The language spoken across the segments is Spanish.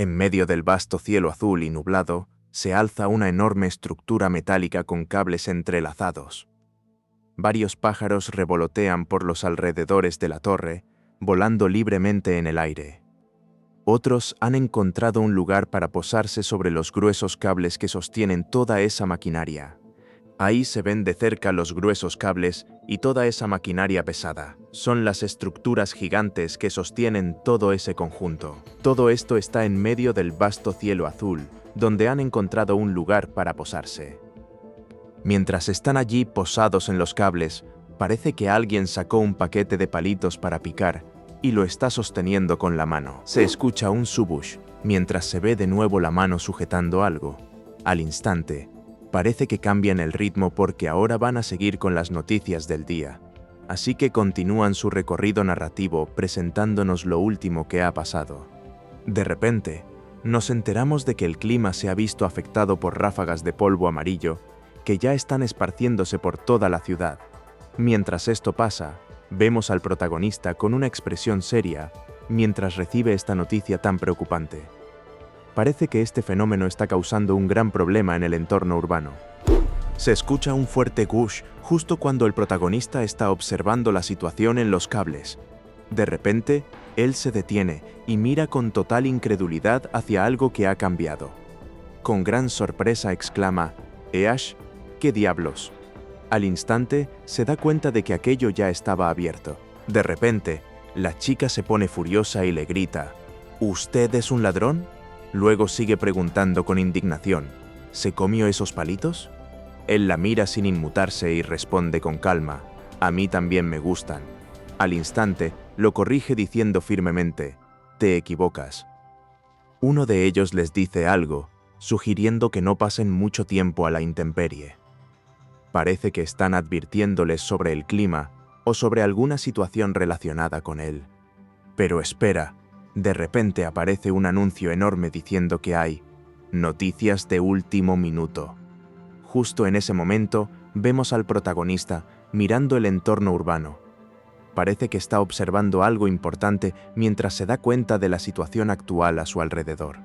En medio del vasto cielo azul y nublado, se alza una enorme estructura metálica con cables entrelazados. Varios pájaros revolotean por los alrededores de la torre, volando libremente en el aire. Otros han encontrado un lugar para posarse sobre los gruesos cables que sostienen toda esa maquinaria. Ahí se ven de cerca los gruesos cables y toda esa maquinaria pesada. Son las estructuras gigantes que sostienen todo ese conjunto. Todo esto está en medio del vasto cielo azul, donde han encontrado un lugar para posarse. Mientras están allí posados en los cables, parece que alguien sacó un paquete de palitos para picar y lo está sosteniendo con la mano. Se escucha un subush, mientras se ve de nuevo la mano sujetando algo. Al instante, parece que cambian el ritmo porque ahora van a seguir con las noticias del día. Así que continúan su recorrido narrativo presentándonos lo último que ha pasado. De repente, nos enteramos de que el clima se ha visto afectado por ráfagas de polvo amarillo que ya están esparciéndose por toda la ciudad. Mientras esto pasa, vemos al protagonista con una expresión seria mientras recibe esta noticia tan preocupante. Parece que este fenómeno está causando un gran problema en el entorno urbano. Se escucha un fuerte gush justo cuando el protagonista está observando la situación en los cables. De repente, él se detiene y mira con total incredulidad hacia algo que ha cambiado. Con gran sorpresa exclama: «¡Eash! ¿Qué diablos?». Al instante, se da cuenta de que aquello ya estaba abierto. De repente, la chica se pone furiosa y le grita: «¿Usted es un ladrón?». Luego sigue preguntando con indignación: «¿Se comió esos palitos?». Él la mira sin inmutarse y responde con calma: «A mí también me gustan». Al instante, lo corrige diciendo firmemente: «Te equivocas». Uno de ellos les dice algo, sugiriendo que no pasen mucho tiempo a la intemperie. Parece que están advirtiéndoles sobre el clima o sobre alguna situación relacionada con él. Pero espera, de repente aparece un anuncio enorme diciendo que hay noticias de último minuto. Justo en ese momento, vemos al protagonista mirando el entorno urbano. Parece que está observando algo importante mientras se da cuenta de la situación actual a su alrededor.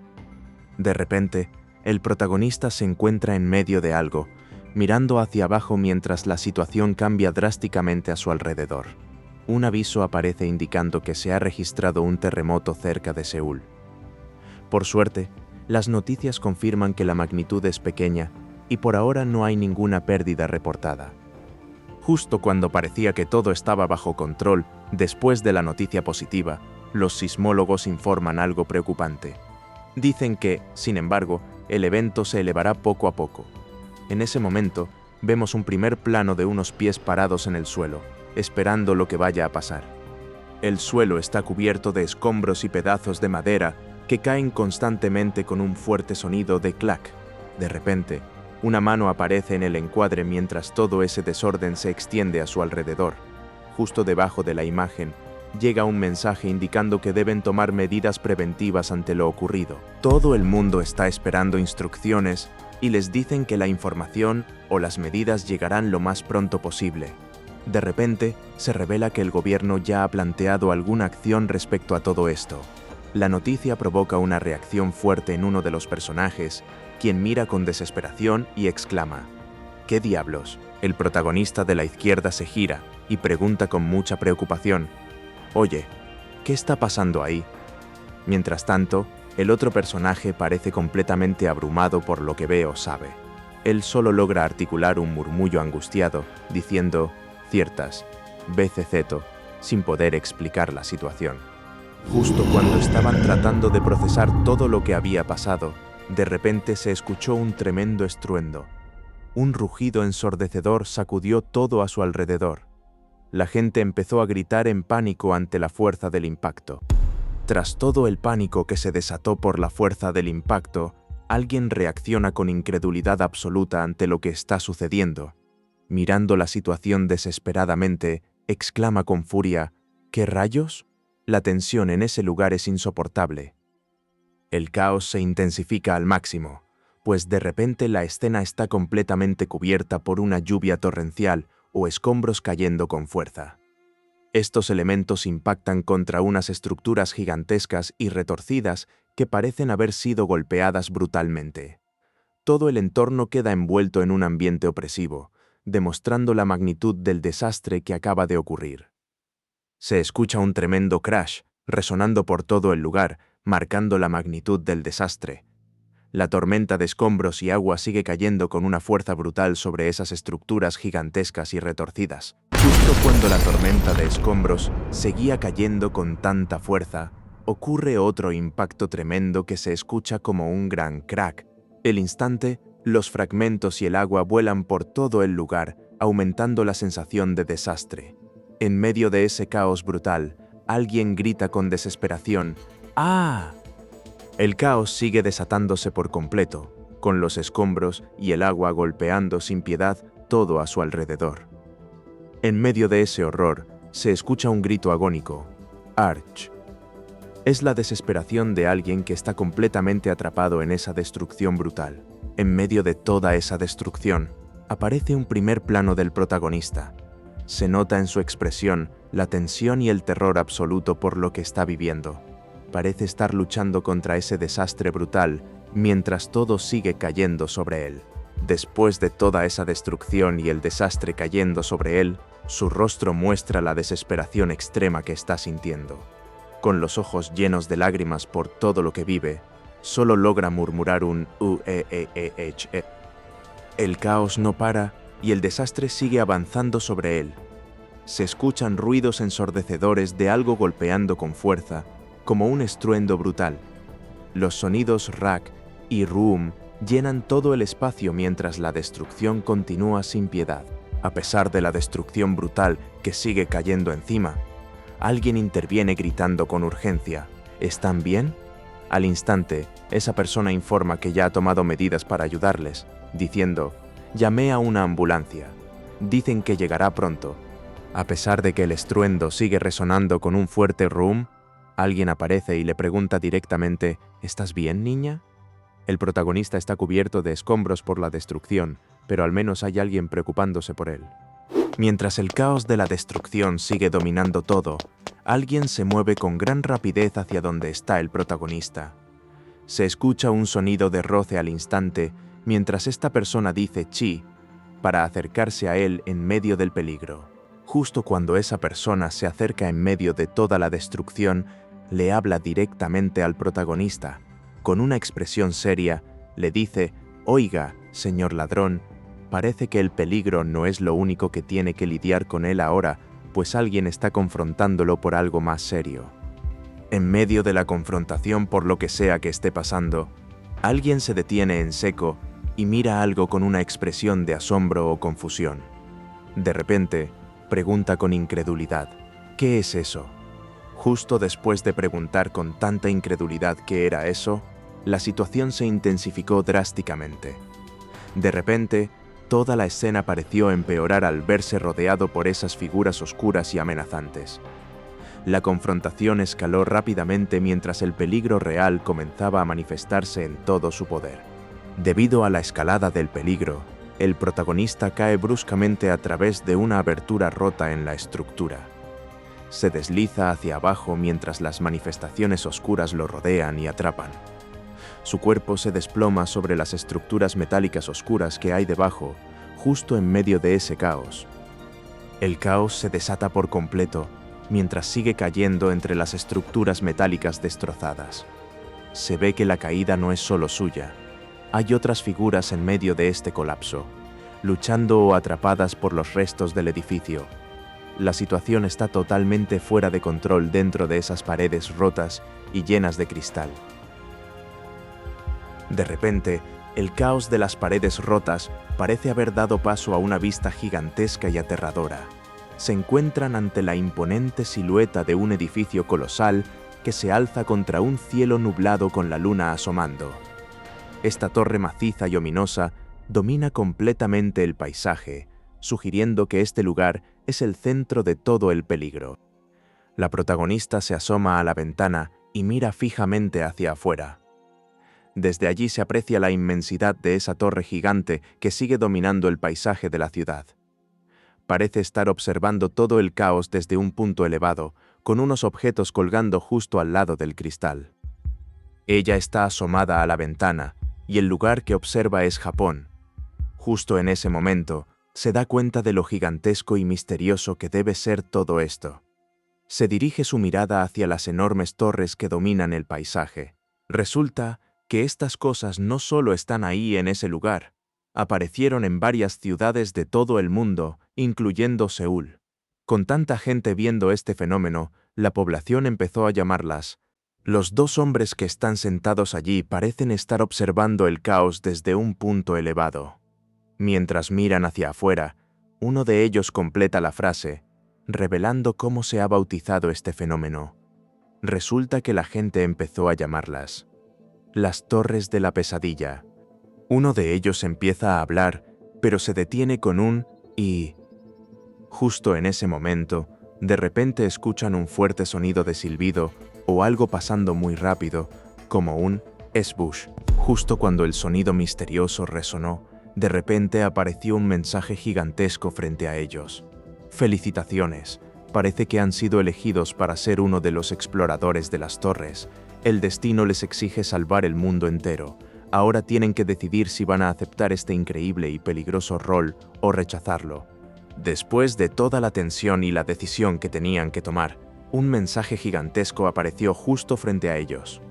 De repente, el protagonista se encuentra en medio de algo, mirando hacia abajo mientras la situación cambia drásticamente a su alrededor. Un aviso aparece indicando que se ha registrado un terremoto cerca de Seúl. Por suerte, las noticias confirman que la magnitud es pequeña y por ahora no hay ninguna pérdida reportada. Justo cuando parecía que todo estaba bajo control, después de la noticia positiva, los sismólogos informan algo preocupante. Dicen que, sin embargo, el evento se elevará poco a poco. En ese momento, vemos un primer plano de unos pies parados en el suelo, esperando lo que vaya a pasar. El suelo está cubierto de escombros y pedazos de madera que caen constantemente con un fuerte sonido de clac. De repente, una mano aparece en el encuadre mientras todo ese desorden se extiende a su alrededor. Justo debajo de la imagen, llega un mensaje indicando que deben tomar medidas preventivas ante lo ocurrido. Todo el mundo está esperando instrucciones y les dicen que la información o las medidas llegarán lo más pronto posible. De repente, se revela que el gobierno ya ha planteado alguna acción respecto a todo esto. La noticia provoca una reacción fuerte en uno de los personajes, quien mira con desesperación y exclama: «¿Qué diablos?». El protagonista de la izquierda se gira y pregunta con mucha preocupación: «Oye, ¿qué está pasando ahí?». Mientras tanto, el otro personaje parece completamente abrumado por lo que ve o sabe. Él solo logra articular un murmullo angustiado, diciendo ciertas BCZ, sin poder explicar la situación. Justo cuando estaban tratando de procesar todo lo que había pasado, de repente se escuchó un tremendo estruendo. Un rugido ensordecedor sacudió todo a su alrededor. La gente empezó a gritar en pánico ante la fuerza del impacto. Tras todo el pánico que se desató por la fuerza del impacto, alguien reacciona con incredulidad absoluta ante lo que está sucediendo. Mirando la situación desesperadamente, exclama con furia: «¿Qué rayos?». La tensión en ese lugar es insoportable. El caos se intensifica al máximo, pues de repente la escena está completamente cubierta por una lluvia torrencial o escombros cayendo con fuerza. Estos elementos impactan contra unas estructuras gigantescas y retorcidas que parecen haber sido golpeadas brutalmente. Todo el entorno queda envuelto en un ambiente opresivo, demostrando la magnitud del desastre que acaba de ocurrir. Se escucha un tremendo crash, resonando por todo el lugar, marcando la magnitud del desastre. La tormenta de escombros y agua sigue cayendo con una fuerza brutal sobre esas estructuras gigantescas y retorcidas. Justo cuando la tormenta de escombros seguía cayendo con tanta fuerza, ocurre otro impacto tremendo que se escucha como un gran crack. Al instante, los fragmentos y el agua vuelan por todo el lugar, aumentando la sensación de desastre. En medio de ese caos brutal, alguien grita con desesperación: ¡Ah! El caos sigue desatándose por completo, con los escombros y el agua golpeando sin piedad todo a su alrededor. En medio de ese horror, se escucha un grito agónico: ¡Arch! Es la desesperación de alguien que está completamente atrapado en esa destrucción brutal. En medio de toda esa destrucción, aparece un primer plano del protagonista. Se nota en su expresión la tensión y el terror absoluto por lo que está viviendo. Parece estar luchando contra ese desastre brutal mientras todo sigue cayendo sobre él. Después de toda esa destrucción y el desastre cayendo sobre él, su rostro muestra la desesperación extrema que está sintiendo. Con los ojos llenos de lágrimas por todo lo que vive, solo logra murmurar un "u-e-e-e-h-e". El caos no para y el desastre sigue avanzando sobre él. Se escuchan ruidos ensordecedores de algo golpeando con fuerza, como un estruendo brutal. Los sonidos rack y room llenan todo el espacio mientras la destrucción continúa sin piedad. A pesar de la destrucción brutal que sigue cayendo encima, alguien interviene gritando con urgencia: ¿Están bien? Al instante, esa persona informa que ya ha tomado medidas para ayudarles, diciendo: «Llamé a una ambulancia. Dicen que llegará pronto». A pesar de que el estruendo sigue resonando con un fuerte room, alguien aparece y le pregunta directamente: «¿Estás bien, niña?». El protagonista está cubierto de escombros por la destrucción, pero al menos hay alguien preocupándose por él. Mientras el caos de la destrucción sigue dominando todo, alguien se mueve con gran rapidez hacia donde está el protagonista. Se escucha un sonido de roce al instante mientras esta persona dice «chi» para acercarse a él en medio del peligro. Justo cuando esa persona se acerca en medio de toda la destrucción, le habla directamente al protagonista. Con una expresión seria, le dice: «Oiga, señor ladrón, parece que el peligro no es lo único que tiene que lidiar con él ahora, pues alguien está confrontándolo por algo más serio». En medio de la confrontación por lo que sea que esté pasando, alguien se detiene en seco y mira algo con una expresión de asombro o confusión. De repente, pregunta con incredulidad: «¿Qué es eso?». Justo después de preguntar con tanta incredulidad qué era eso, la situación se intensificó drásticamente. De repente, toda la escena pareció empeorar al verse rodeado por esas figuras oscuras y amenazantes. La confrontación escaló rápidamente mientras el peligro real comenzaba a manifestarse en todo su poder. Debido a la escalada del peligro, el protagonista cae bruscamente a través de una abertura rota en la estructura. Se desliza hacia abajo mientras las manifestaciones oscuras lo rodean y atrapan. Su cuerpo se desploma sobre las estructuras metálicas oscuras que hay debajo, justo en medio de ese caos. El caos se desata por completo mientras sigue cayendo entre las estructuras metálicas destrozadas. Se ve que la caída no es solo suya. Hay otras figuras en medio de este colapso, luchando o atrapadas por los restos del edificio. La situación está totalmente fuera de control dentro de esas paredes rotas y llenas de cristal. De repente, el caos de las paredes rotas parece haber dado paso a una vista gigantesca y aterradora. Se encuentran ante la imponente silueta de un edificio colosal que se alza contra un cielo nublado con la luna asomando. Esta torre maciza y ominosa domina completamente el paisaje, sugiriendo que este lugar es el centro de todo el peligro. La protagonista se asoma a la ventana y mira fijamente hacia afuera. Desde allí se aprecia la inmensidad de esa torre gigante que sigue dominando el paisaje de la ciudad. Parece estar observando todo el caos desde un punto elevado, con unos objetos colgando justo al lado del cristal. Ella está asomada a la ventana, y el lugar que observa es Japón. Justo en ese momento, se da cuenta de lo gigantesco y misterioso que debe ser todo esto. Se dirige su mirada hacia las enormes torres que dominan el paisaje. Resulta que estas cosas no solo están ahí en ese lugar, aparecieron en varias ciudades de todo el mundo, incluyendo Seúl. Con tanta gente viendo este fenómeno, la población empezó a llamarlas. Los dos hombres que están sentados allí parecen estar observando el caos desde un punto elevado. Mientras miran hacia afuera, uno de ellos completa la frase, revelando cómo se ha bautizado este fenómeno. Resulta que la gente empezó a llamarlas las Torres de la Pesadilla. Uno de ellos empieza a hablar, pero se detiene con un «y». Justo en ese momento, de repente escuchan un fuerte sonido de silbido o algo pasando muy rápido, como un «sbush». Justo cuando el sonido misterioso resonó, de repente apareció un mensaje gigantesco frente a ellos. «Felicitaciones, parece que han sido elegidos para ser uno de los exploradores de las torres. El destino les exige salvar el mundo entero. Ahora tienen que decidir si van a aceptar este increíble y peligroso rol o rechazarlo». Después de toda la tensión y la decisión que tenían que tomar, un mensaje gigantesco apareció justo frente a ellos.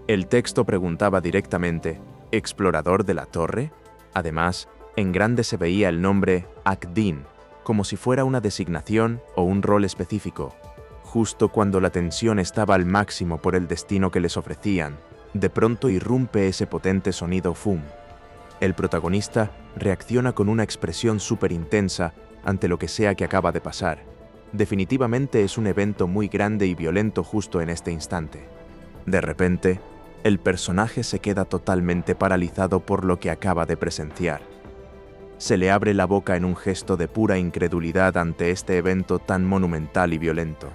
El texto preguntaba directamente, ¿explorador de la torre? Además, en grande se veía el nombre Akdin, como si fuera una designación o un rol específico. Justo cuando la tensión estaba al máximo por el destino que les ofrecían, de pronto irrumpe ese potente sonido FUM. El protagonista reacciona con una expresión súper intensa ante lo que sea que acaba de pasar. Definitivamente es un evento muy grande y violento justo en este instante. De repente, el personaje se queda totalmente paralizado por lo que acaba de presenciar. Se le abre la boca en un gesto de pura incredulidad ante este evento tan monumental y violento.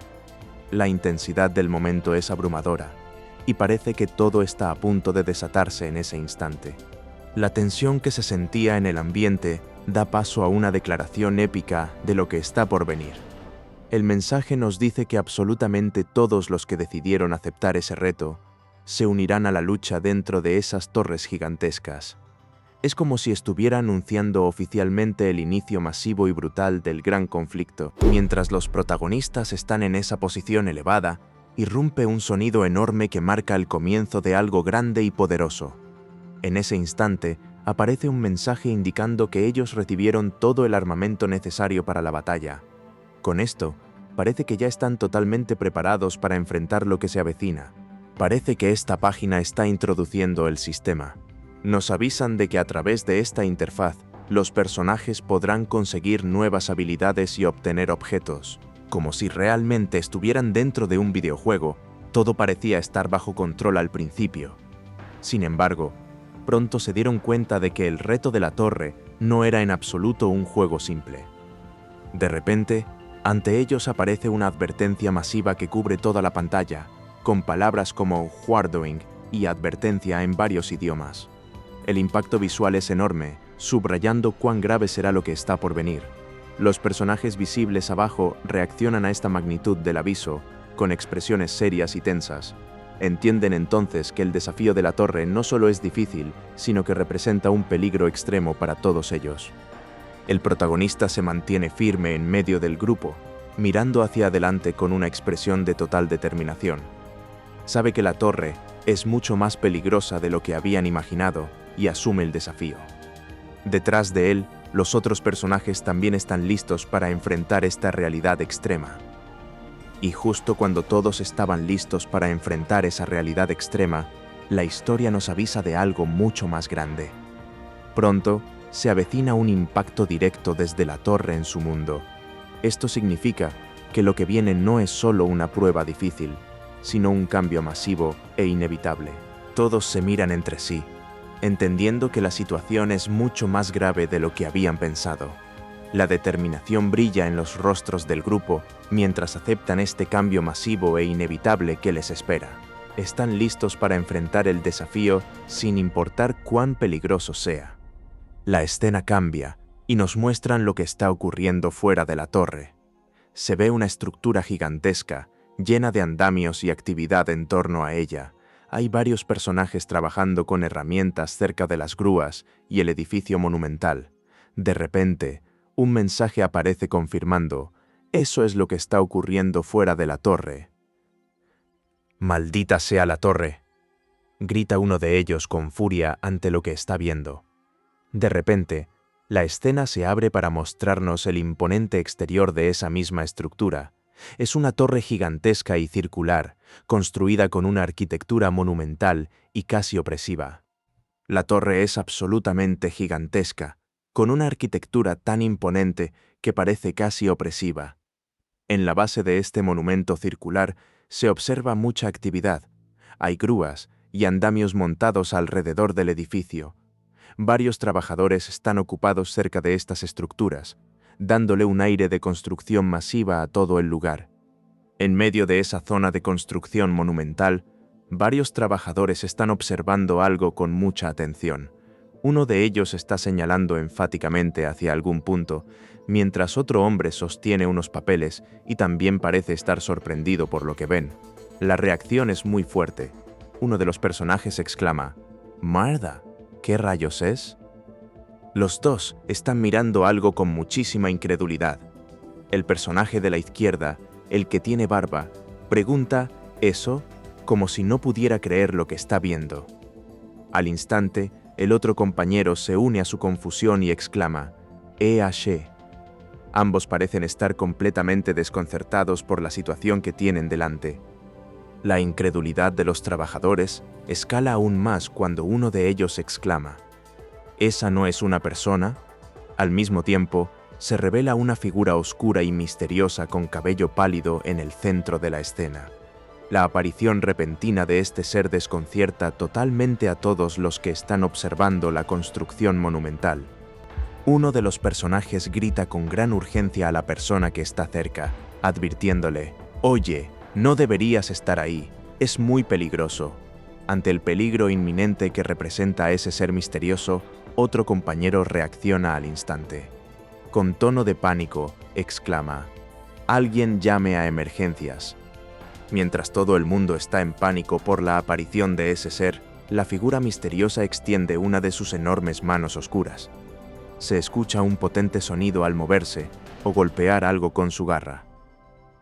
La intensidad del momento es abrumadora, y parece que todo está a punto de desatarse en ese instante. La tensión que se sentía en el ambiente da paso a una declaración épica de lo que está por venir. El mensaje nos dice que absolutamente todos los que decidieron aceptar ese reto se unirán a la lucha dentro de esas torres gigantescas. Es como si estuviera anunciando oficialmente el inicio masivo y brutal del gran conflicto. Mientras los protagonistas están en esa posición elevada, irrumpe un sonido enorme que marca el comienzo de algo grande y poderoso. En ese instante, aparece un mensaje indicando que ellos recibieron todo el armamento necesario para la batalla. Con esto, parece que ya están totalmente preparados para enfrentar lo que se avecina. Parece que esta página está introduciendo el sistema. Nos avisan de que a través de esta interfaz, los personajes podrán conseguir nuevas habilidades y obtener objetos. Como si realmente estuvieran dentro de un videojuego, todo parecía estar bajo control al principio. Sin embargo, pronto se dieron cuenta de que el reto de la torre no era en absoluto un juego simple. De repente, ante ellos aparece una advertencia masiva que cubre toda la pantalla, con palabras como Warning y advertencia en varios idiomas. El impacto visual es enorme, subrayando cuán grave será lo que está por venir. Los personajes visibles abajo reaccionan a esta magnitud del aviso, con expresiones serias y tensas. Entienden entonces que el desafío de la torre no solo es difícil, sino que representa un peligro extremo para todos ellos. El protagonista se mantiene firme en medio del grupo, mirando hacia adelante con una expresión de total determinación. Sabe que la torre es mucho más peligrosa de lo que habían imaginado y asume el desafío. Detrás de él, los otros personajes también están listos para enfrentar esta realidad extrema. Y justo cuando todos estaban listos para enfrentar esa realidad extrema, la historia nos avisa de algo mucho más grande. Pronto, se avecina un impacto directo desde la torre en su mundo. Esto significa que lo que viene no es solo una prueba difícil, sino un cambio masivo e inevitable. Todos se miran entre sí, entendiendo que la situación es mucho más grave de lo que habían pensado. La determinación brilla en los rostros del grupo mientras aceptan este cambio masivo e inevitable que les espera. Están listos para enfrentar el desafío sin importar cuán peligroso sea. La escena cambia y nos muestran lo que está ocurriendo fuera de la torre. Se ve una estructura gigantesca, llena de andamios y actividad en torno a ella. Hay varios personajes trabajando con herramientas cerca de las grúas y el edificio monumental. De repente, un mensaje aparece confirmando: eso es lo que está ocurriendo fuera de la torre. «Maldita sea la torre», grita uno de ellos con furia ante lo que está viendo. De repente, la escena se abre para mostrarnos el imponente exterior de esa misma estructura. Es una torre gigantesca y circular, construida con una arquitectura monumental y casi opresiva. La torre es absolutamente gigantesca, con una arquitectura tan imponente que parece casi opresiva. En la base de este monumento circular se observa mucha actividad. Hay grúas y andamios montados alrededor del edificio. Varios trabajadores están ocupados cerca de estas estructuras, dándole un aire de construcción masiva a todo el lugar. En medio de esa zona de construcción monumental, varios trabajadores están observando algo con mucha atención. Uno de ellos está señalando enfáticamente hacia algún punto, mientras otro hombre sostiene unos papeles y también parece estar sorprendido por lo que ven. La reacción es muy fuerte. Uno de los personajes exclama: «Marda, ¿qué rayos es?». Los dos están mirando algo con muchísima incredulidad. El personaje de la izquierda, el que tiene barba, pregunta «¿eso?», como si no pudiera creer lo que está viendo. Al instante, el otro compañero se une a su confusión y exclama: «Haché». Ambos parecen estar completamente desconcertados por la situación que tienen delante. La incredulidad de los trabajadores escala aún más cuando uno de ellos exclama: «¿Esa no es una persona?». Al mismo tiempo, se revela una figura oscura y misteriosa con cabello pálido en el centro de la escena. La aparición repentina de este ser desconcierta totalmente a todos los que están observando la construcción monumental. Uno de los personajes grita con gran urgencia a la persona que está cerca, advirtiéndole: «Oye, no deberías estar ahí, es muy peligroso». Ante el peligro inminente que representa a ese ser misterioso, otro compañero reacciona al instante. Con tono de pánico, exclama: «Alguien llame a emergencias». Mientras todo el mundo está en pánico por la aparición de ese ser, la figura misteriosa extiende una de sus enormes manos oscuras. Se escucha un potente sonido al moverse o golpear algo con su garra.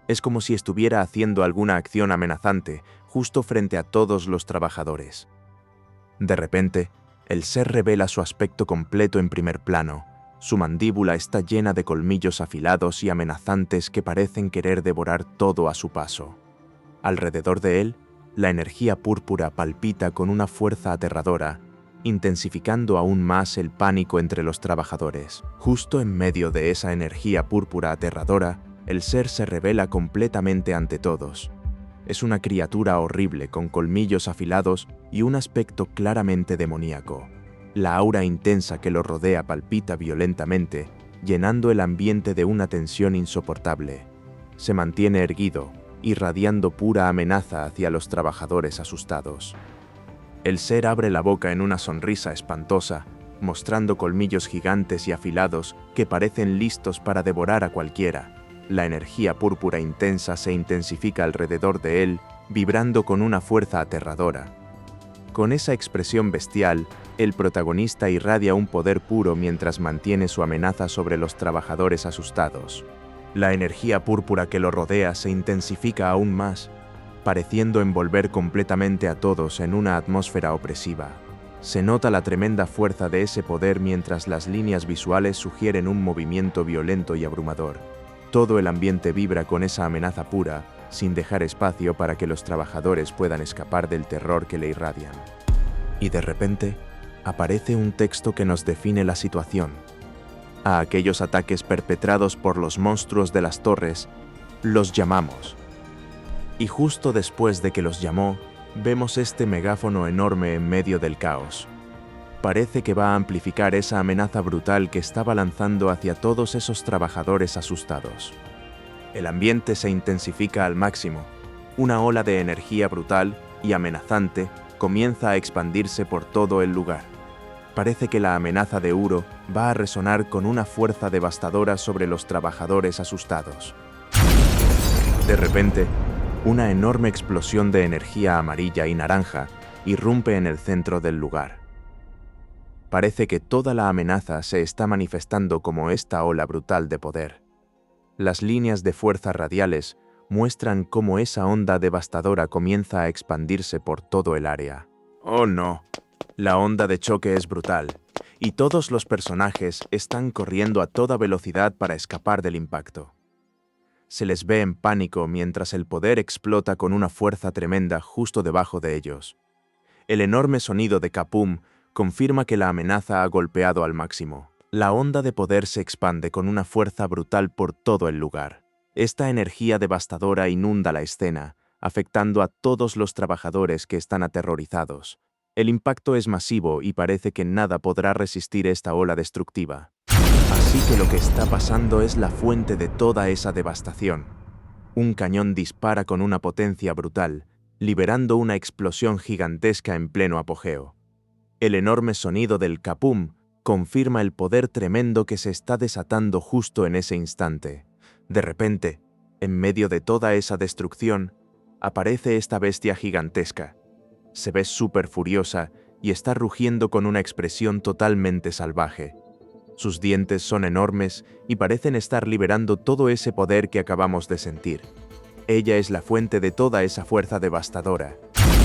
Es como si estuviera haciendo alguna acción amenazante justo frente a todos los trabajadores. De repente, el ser revela su aspecto completo en primer plano. Su mandíbula está llena de colmillos afilados y amenazantes que parecen querer devorar todo a su paso. Alrededor de él, la energía púrpura palpita con una fuerza aterradora, intensificando aún más el pánico entre los trabajadores. Justo en medio de esa energía púrpura aterradora, el ser se revela completamente ante todos. Es una criatura horrible con colmillos afilados y un aspecto claramente demoníaco. La aura intensa que lo rodea palpita violentamente, llenando el ambiente de una tensión insoportable. Se mantiene erguido, irradiando pura amenaza hacia los trabajadores asustados. El ser abre la boca en una sonrisa espantosa, mostrando colmillos gigantes y afilados que parecen listos para devorar a cualquiera. La energía púrpura intensa se intensifica alrededor de él, vibrando con una fuerza aterradora. Con esa expresión bestial, el protagonista irradia un poder puro mientras mantiene su amenaza sobre los trabajadores asustados. La energía púrpura que lo rodea se intensifica aún más, pareciendo envolver completamente a todos en una atmósfera opresiva. Se nota la tremenda fuerza de ese poder mientras las líneas visuales sugieren un movimiento violento y abrumador. Todo el ambiente vibra con esa amenaza pura, sin dejar espacio para que los trabajadores puedan escapar del terror que le irradian. Y de repente, aparece un texto que nos define la situación. A aquellos ataques perpetrados por los monstruos de las torres, los llamamos. Y justo después de que los llamó, vemos este megáfono enorme en medio del caos. Parece que va a amplificar esa amenaza brutal que estaba lanzando hacia todos esos trabajadores asustados. El ambiente se intensifica al máximo. Una ola de energía brutal y amenazante comienza a expandirse por todo el lugar. Parece que la amenaza de Uro va a resonar con una fuerza devastadora sobre los trabajadores asustados. De repente, una enorme explosión de energía amarilla y naranja irrumpe en el centro del lugar. Parece que toda la amenaza se está manifestando como esta ola brutal de poder. Las líneas de fuerza radiales muestran cómo esa onda devastadora comienza a expandirse por todo el área. ¡Oh no! La onda de choque es brutal, y todos los personajes están corriendo a toda velocidad para escapar del impacto. Se les ve en pánico mientras el poder explota con una fuerza tremenda justo debajo de ellos. El enorme sonido de Kapum confirma que la amenaza ha golpeado al máximo. La onda de poder se expande con una fuerza brutal por todo el lugar. Esta energía devastadora inunda la escena, afectando a todos los trabajadores que están aterrorizados. El impacto es masivo y parece que nada podrá resistir esta ola destructiva. Así que lo que está pasando es la fuente de toda esa devastación. Un cañón dispara con una potencia brutal, liberando una explosión gigantesca en pleno apogeo. El enorme sonido del Kapum confirma el poder tremendo que se está desatando justo en ese instante. De repente, en medio de toda esa destrucción, aparece esta bestia gigantesca. Se ve súper furiosa y está rugiendo con una expresión totalmente salvaje. Sus dientes son enormes y parecen estar liberando todo ese poder que acabamos de sentir. Ella es la fuente de toda esa fuerza devastadora.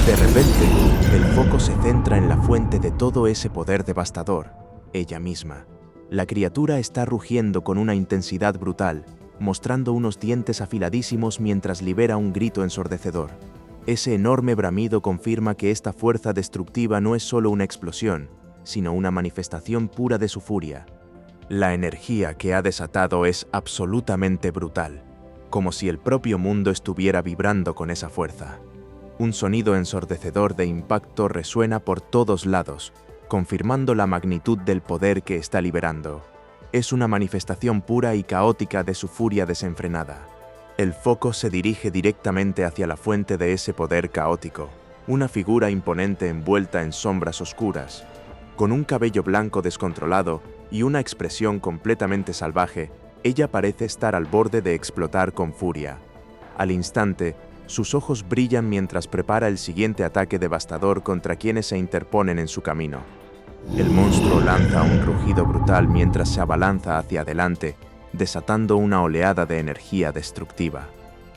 De repente, el foco se centra en la fuente de todo ese poder devastador, ella misma. La criatura está rugiendo con una intensidad brutal, mostrando unos dientes afiladísimos mientras libera un grito ensordecedor. Ese enorme bramido confirma que esta fuerza destructiva no es solo una explosión, sino una manifestación pura de su furia. La energía que ha desatado es absolutamente brutal, como si el propio mundo estuviera vibrando con esa fuerza. Un sonido ensordecedor de impacto resuena por todos lados, confirmando la magnitud del poder que está liberando. Es una manifestación pura y caótica de su furia desenfrenada. El foco se dirige directamente hacia la fuente de ese poder caótico, una figura imponente envuelta en sombras oscuras. Con un cabello blanco descontrolado y una expresión completamente salvaje, ella parece estar al borde de explotar con furia. Al instante, sus ojos brillan mientras prepara el siguiente ataque devastador contra quienes se interponen en su camino. El monstruo lanza un rugido brutal mientras se abalanza hacia adelante, desatando una oleada de energía destructiva.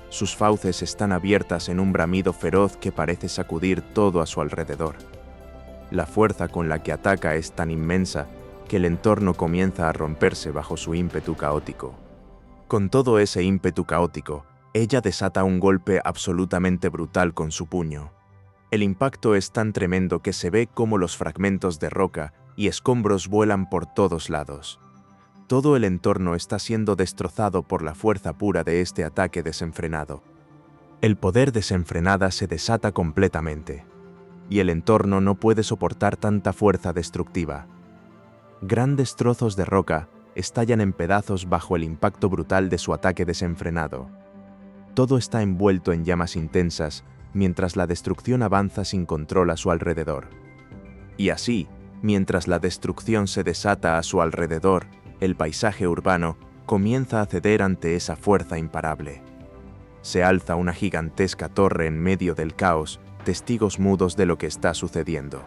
Sus fauces están abiertas en un bramido feroz que parece sacudir todo a su alrededor. La fuerza con la que ataca es tan inmensa que el entorno comienza a romperse bajo su ímpetu caótico. Con todo ese ímpetu caótico, ella desata un golpe absolutamente brutal con su puño. El impacto es tan tremendo que se ve cómo los fragmentos de roca y escombros vuelan por todos lados. Todo el entorno está siendo destrozado por la fuerza pura de este ataque desenfrenado. El poder desenfrenada se desata completamente, y el entorno no puede soportar tanta fuerza destructiva. Grandes trozos de roca estallan en pedazos bajo el impacto brutal de su ataque desenfrenado. Todo está envuelto en llamas intensas, mientras la destrucción avanza sin control a su alrededor. Y así, mientras la destrucción se desata a su alrededor, el paisaje urbano comienza a ceder ante esa fuerza imparable. Se alza una gigantesca torre en medio del caos, testigos mudos de lo que está sucediendo.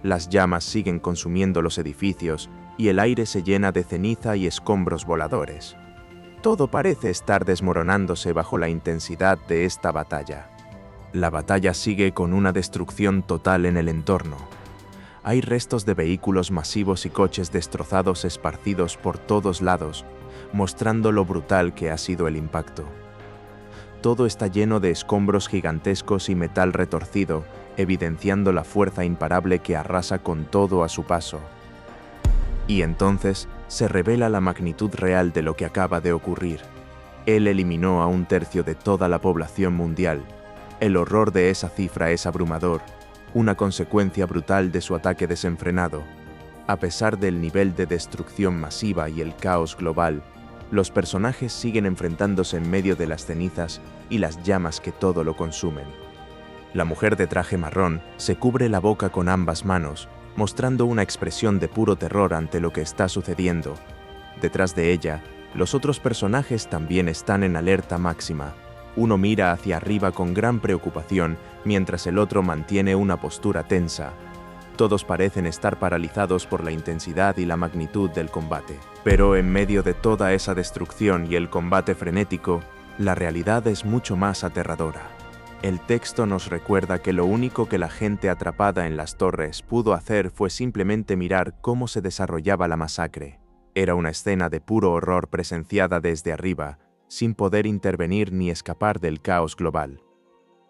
Las llamas siguen consumiendo los edificios y el aire se llena de ceniza y escombros voladores. Todo parece estar desmoronándose bajo la intensidad de esta batalla. La batalla sigue con una destrucción total en el entorno. Hay restos de vehículos masivos y coches destrozados esparcidos por todos lados, mostrando lo brutal que ha sido el impacto. Todo está lleno de escombros gigantescos y metal retorcido, evidenciando la fuerza imparable que arrasa con todo a su paso. Y entonces se revela la magnitud real de lo que acaba de ocurrir. Él eliminó a 1/3 de toda la población mundial. El horror de esa cifra es abrumador, una consecuencia brutal de su ataque desenfrenado. A pesar del nivel de destrucción masiva y el caos global, los personajes siguen enfrentándose en medio de las cenizas y las llamas que todo lo consumen. La mujer de traje marrón se cubre la boca con ambas manos, mostrando una expresión de puro terror ante lo que está sucediendo. Detrás de ella, los otros personajes también están en alerta máxima. Uno mira hacia arriba con gran preocupación mientras el otro mantiene una postura tensa. Todos parecen estar paralizados por la intensidad y la magnitud del combate. Pero en medio de toda esa destrucción y el combate frenético, la realidad es mucho más aterradora. El texto nos recuerda que lo único que la gente atrapada en las torres pudo hacer fue simplemente mirar cómo se desarrollaba la masacre. Era una escena de puro horror presenciada desde arriba, sin poder intervenir ni escapar del caos global.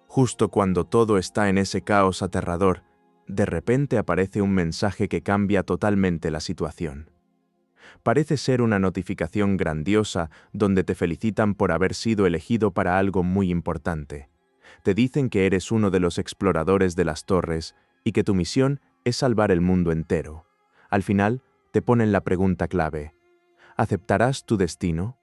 Justo cuando todo está en ese caos aterrador, de repente aparece un mensaje que cambia totalmente la situación. Parece ser una notificación grandiosa donde te felicitan por haber sido elegido para algo muy importante. Te dicen que eres uno de los exploradores de las torres y que tu misión es salvar el mundo entero. Al final, te ponen la pregunta clave: ¿aceptarás tu destino?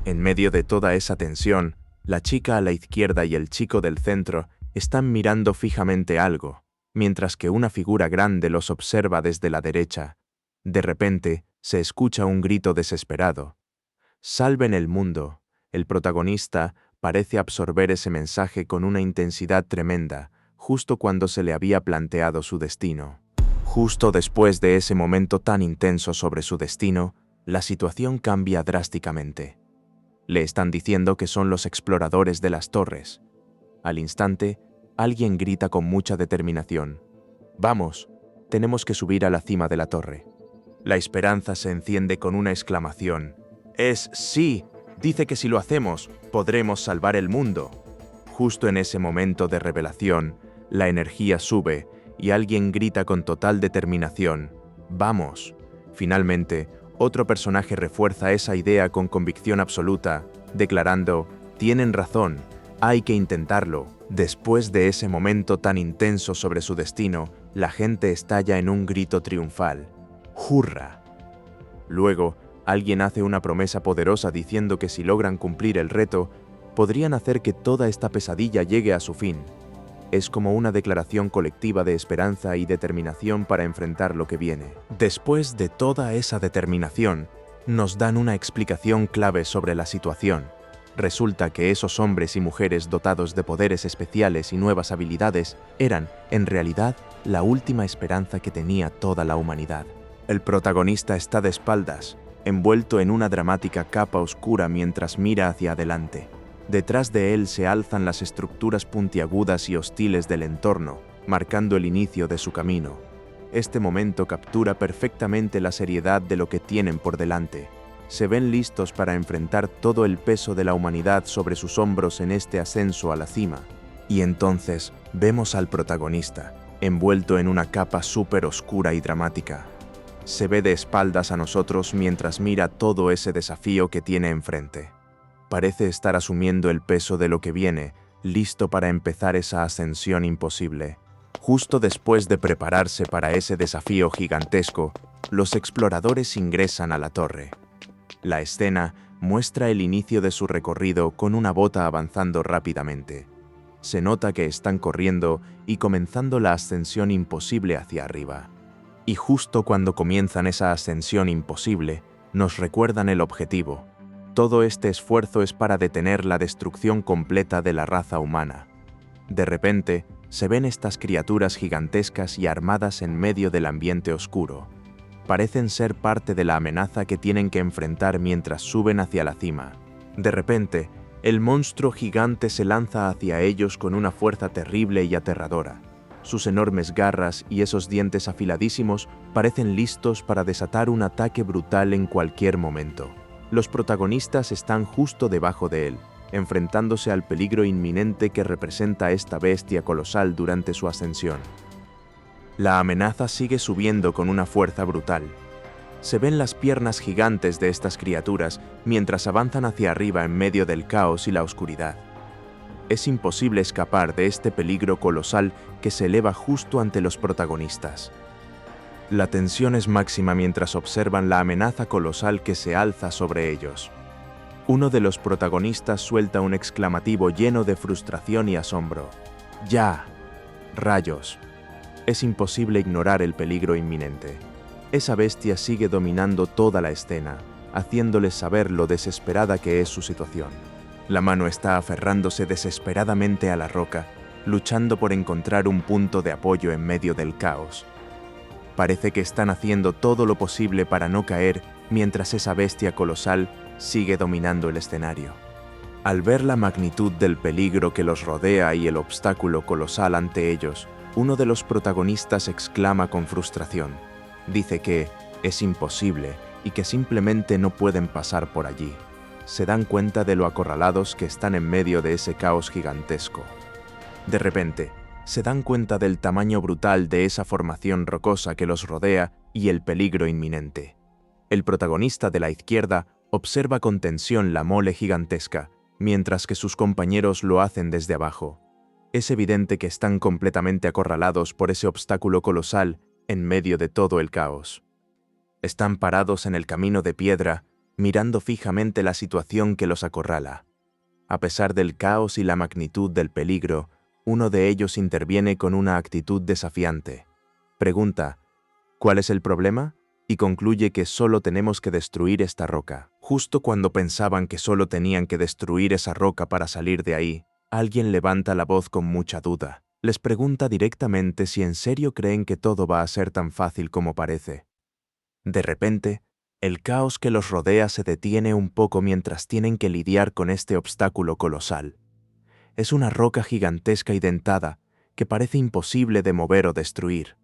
En medio de toda esa tensión, la chica a la izquierda y el chico del centro están mirando fijamente algo, mientras que una figura grande los observa desde la derecha. De repente, se escucha un grito desesperado. ¡Salven el mundo! El protagonista parece absorber ese mensaje con una intensidad tremenda, justo cuando se le había planteado su destino. Justo después de ese momento tan intenso sobre su destino, la situación cambia drásticamente. Le están diciendo que son los exploradores de las torres. Al instante, alguien grita con mucha determinación: «¡Vamos! Tenemos que subir a la cima de la torre». La esperanza se enciende con una exclamación. «¡Es sí! Dice que si lo hacemos, podremos salvar el mundo». Justo en ese momento de revelación, la energía sube y alguien grita con total determinación: «¡Vamos!». Finalmente, otro personaje refuerza esa idea con convicción absoluta, declarando: «Tienen razón, hay que intentarlo». Después de ese momento tan intenso sobre su destino, la gente estalla en un grito triunfal: ¡Hurra! Luego, alguien hace una promesa poderosa diciendo que si logran cumplir el reto, podrían hacer que toda esta pesadilla llegue a su fin. Es como una declaración colectiva de esperanza y determinación para enfrentar lo que viene. Después de toda esa determinación, nos dan una explicación clave sobre la situación. Resulta que esos hombres y mujeres dotados de poderes especiales y nuevas habilidades eran, en realidad, la última esperanza que tenía toda la humanidad. El protagonista está de espaldas, envuelto en una dramática capa oscura mientras mira hacia adelante. Detrás de él se alzan las estructuras puntiagudas y hostiles del entorno, marcando el inicio de su camino. Este momento captura perfectamente la seriedad de lo que tienen por delante. Se ven listos para enfrentar todo el peso de la humanidad sobre sus hombros en este ascenso a la cima. Y entonces vemos al protagonista, envuelto en una capa súper oscura y dramática. Se ve de espaldas a nosotros mientras mira todo ese desafío que tiene enfrente. Parece estar asumiendo el peso de lo que viene, listo para empezar esa ascensión imposible. Justo después de prepararse para ese desafío gigantesco, los exploradores ingresan a la torre. La escena muestra el inicio de su recorrido con una bota avanzando rápidamente. Se nota que están corriendo y comenzando la ascensión imposible hacia arriba. Y justo cuando comienzan esa ascensión imposible, nos recuerdan el objetivo. Todo este esfuerzo es para detener la destrucción completa de la raza humana. De repente, se ven estas criaturas gigantescas y armadas en medio del ambiente oscuro. Parecen ser parte de la amenaza que tienen que enfrentar mientras suben hacia la cima. De repente, el monstruo gigante se lanza hacia ellos con una fuerza terrible y aterradora. Sus enormes garras y esos dientes afiladísimos parecen listos para desatar un ataque brutal en cualquier momento. Los protagonistas están justo debajo de él, enfrentándose al peligro inminente que representa esta bestia colosal durante su ascensión. La amenaza sigue subiendo con una fuerza brutal. Se ven las piernas gigantes de estas criaturas mientras avanzan hacia arriba en medio del caos y la oscuridad. Es imposible escapar de este peligro colosal que se eleva justo ante los protagonistas. La tensión es máxima mientras observan la amenaza colosal que se alza sobre ellos. Uno de los protagonistas suelta un exclamativo lleno de frustración y asombro. ¡Ya! ¡Rayos! Es imposible ignorar el peligro inminente. Esa bestia sigue dominando toda la escena, haciéndoles saber lo desesperada que es su situación. La mano está aferrándose desesperadamente a la roca, luchando por encontrar un punto de apoyo en medio del caos. Parece que están haciendo todo lo posible para no caer mientras esa bestia colosal sigue dominando el escenario. Al ver la magnitud del peligro que los rodea y el obstáculo colosal ante ellos, uno de los protagonistas exclama con frustración. Dice que es imposible y que simplemente no pueden pasar por allí. Se dan cuenta de lo acorralados que están en medio de ese caos gigantesco. De repente, se dan cuenta del tamaño brutal de esa formación rocosa que los rodea y el peligro inminente. El protagonista de la izquierda observa con tensión la mole gigantesca, mientras que sus compañeros lo hacen desde abajo. Es evidente que están completamente acorralados por ese obstáculo colosal en medio de todo el caos. Están parados en el camino de piedra, mirando fijamente la situación que los acorrala. A pesar del caos y la magnitud del peligro, uno de ellos interviene con una actitud desafiante. Pregunta, ¿cuál es el problema? Y concluye que solo tenemos que destruir esta roca. Justo cuando pensaban que solo tenían que destruir esa roca para salir de ahí, alguien levanta la voz con mucha duda. Les pregunta directamente si en serio creen que todo va a ser tan fácil como parece. De repente, el caos que los rodea se detiene un poco mientras tienen que lidiar con este obstáculo colosal. Es una roca gigantesca y dentada que parece imposible de mover o destruir.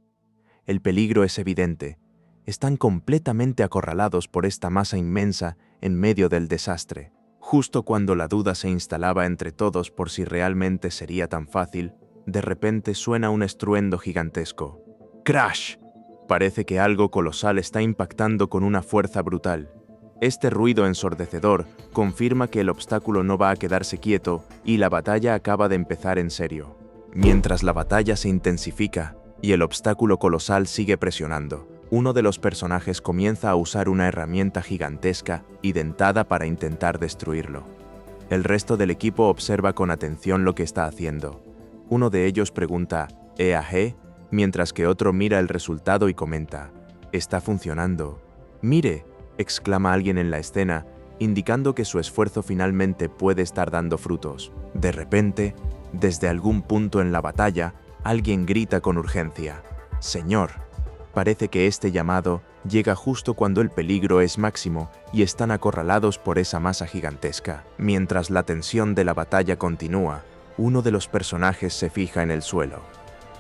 El peligro es evidente. Están completamente acorralados por esta masa inmensa en medio del desastre. Justo cuando la duda se instalaba entre todos por si realmente sería tan fácil, de repente suena un estruendo gigantesco. ¡Crash! Parece que algo colosal está impactando con una fuerza brutal. Este ruido ensordecedor confirma que el obstáculo no va a quedarse quieto y la batalla acaba de empezar en serio. Mientras la batalla se intensifica y el obstáculo colosal sigue presionando, uno de los personajes comienza a usar una herramienta gigantesca y dentada para intentar destruirlo. El resto del equipo observa con atención lo que está haciendo. Uno de ellos pregunta, ¿EAG? Mientras que otro mira el resultado y comenta, «Está funcionando». «Mire», exclama alguien en la escena, indicando que su esfuerzo finalmente puede estar dando frutos. De repente, desde algún punto en la batalla, alguien grita con urgencia, «Señor». Parece que este llamado llega justo cuando el peligro es máximo y están acorralados por esa masa gigantesca. Mientras la tensión de la batalla continúa, uno de los personajes se fija en el suelo.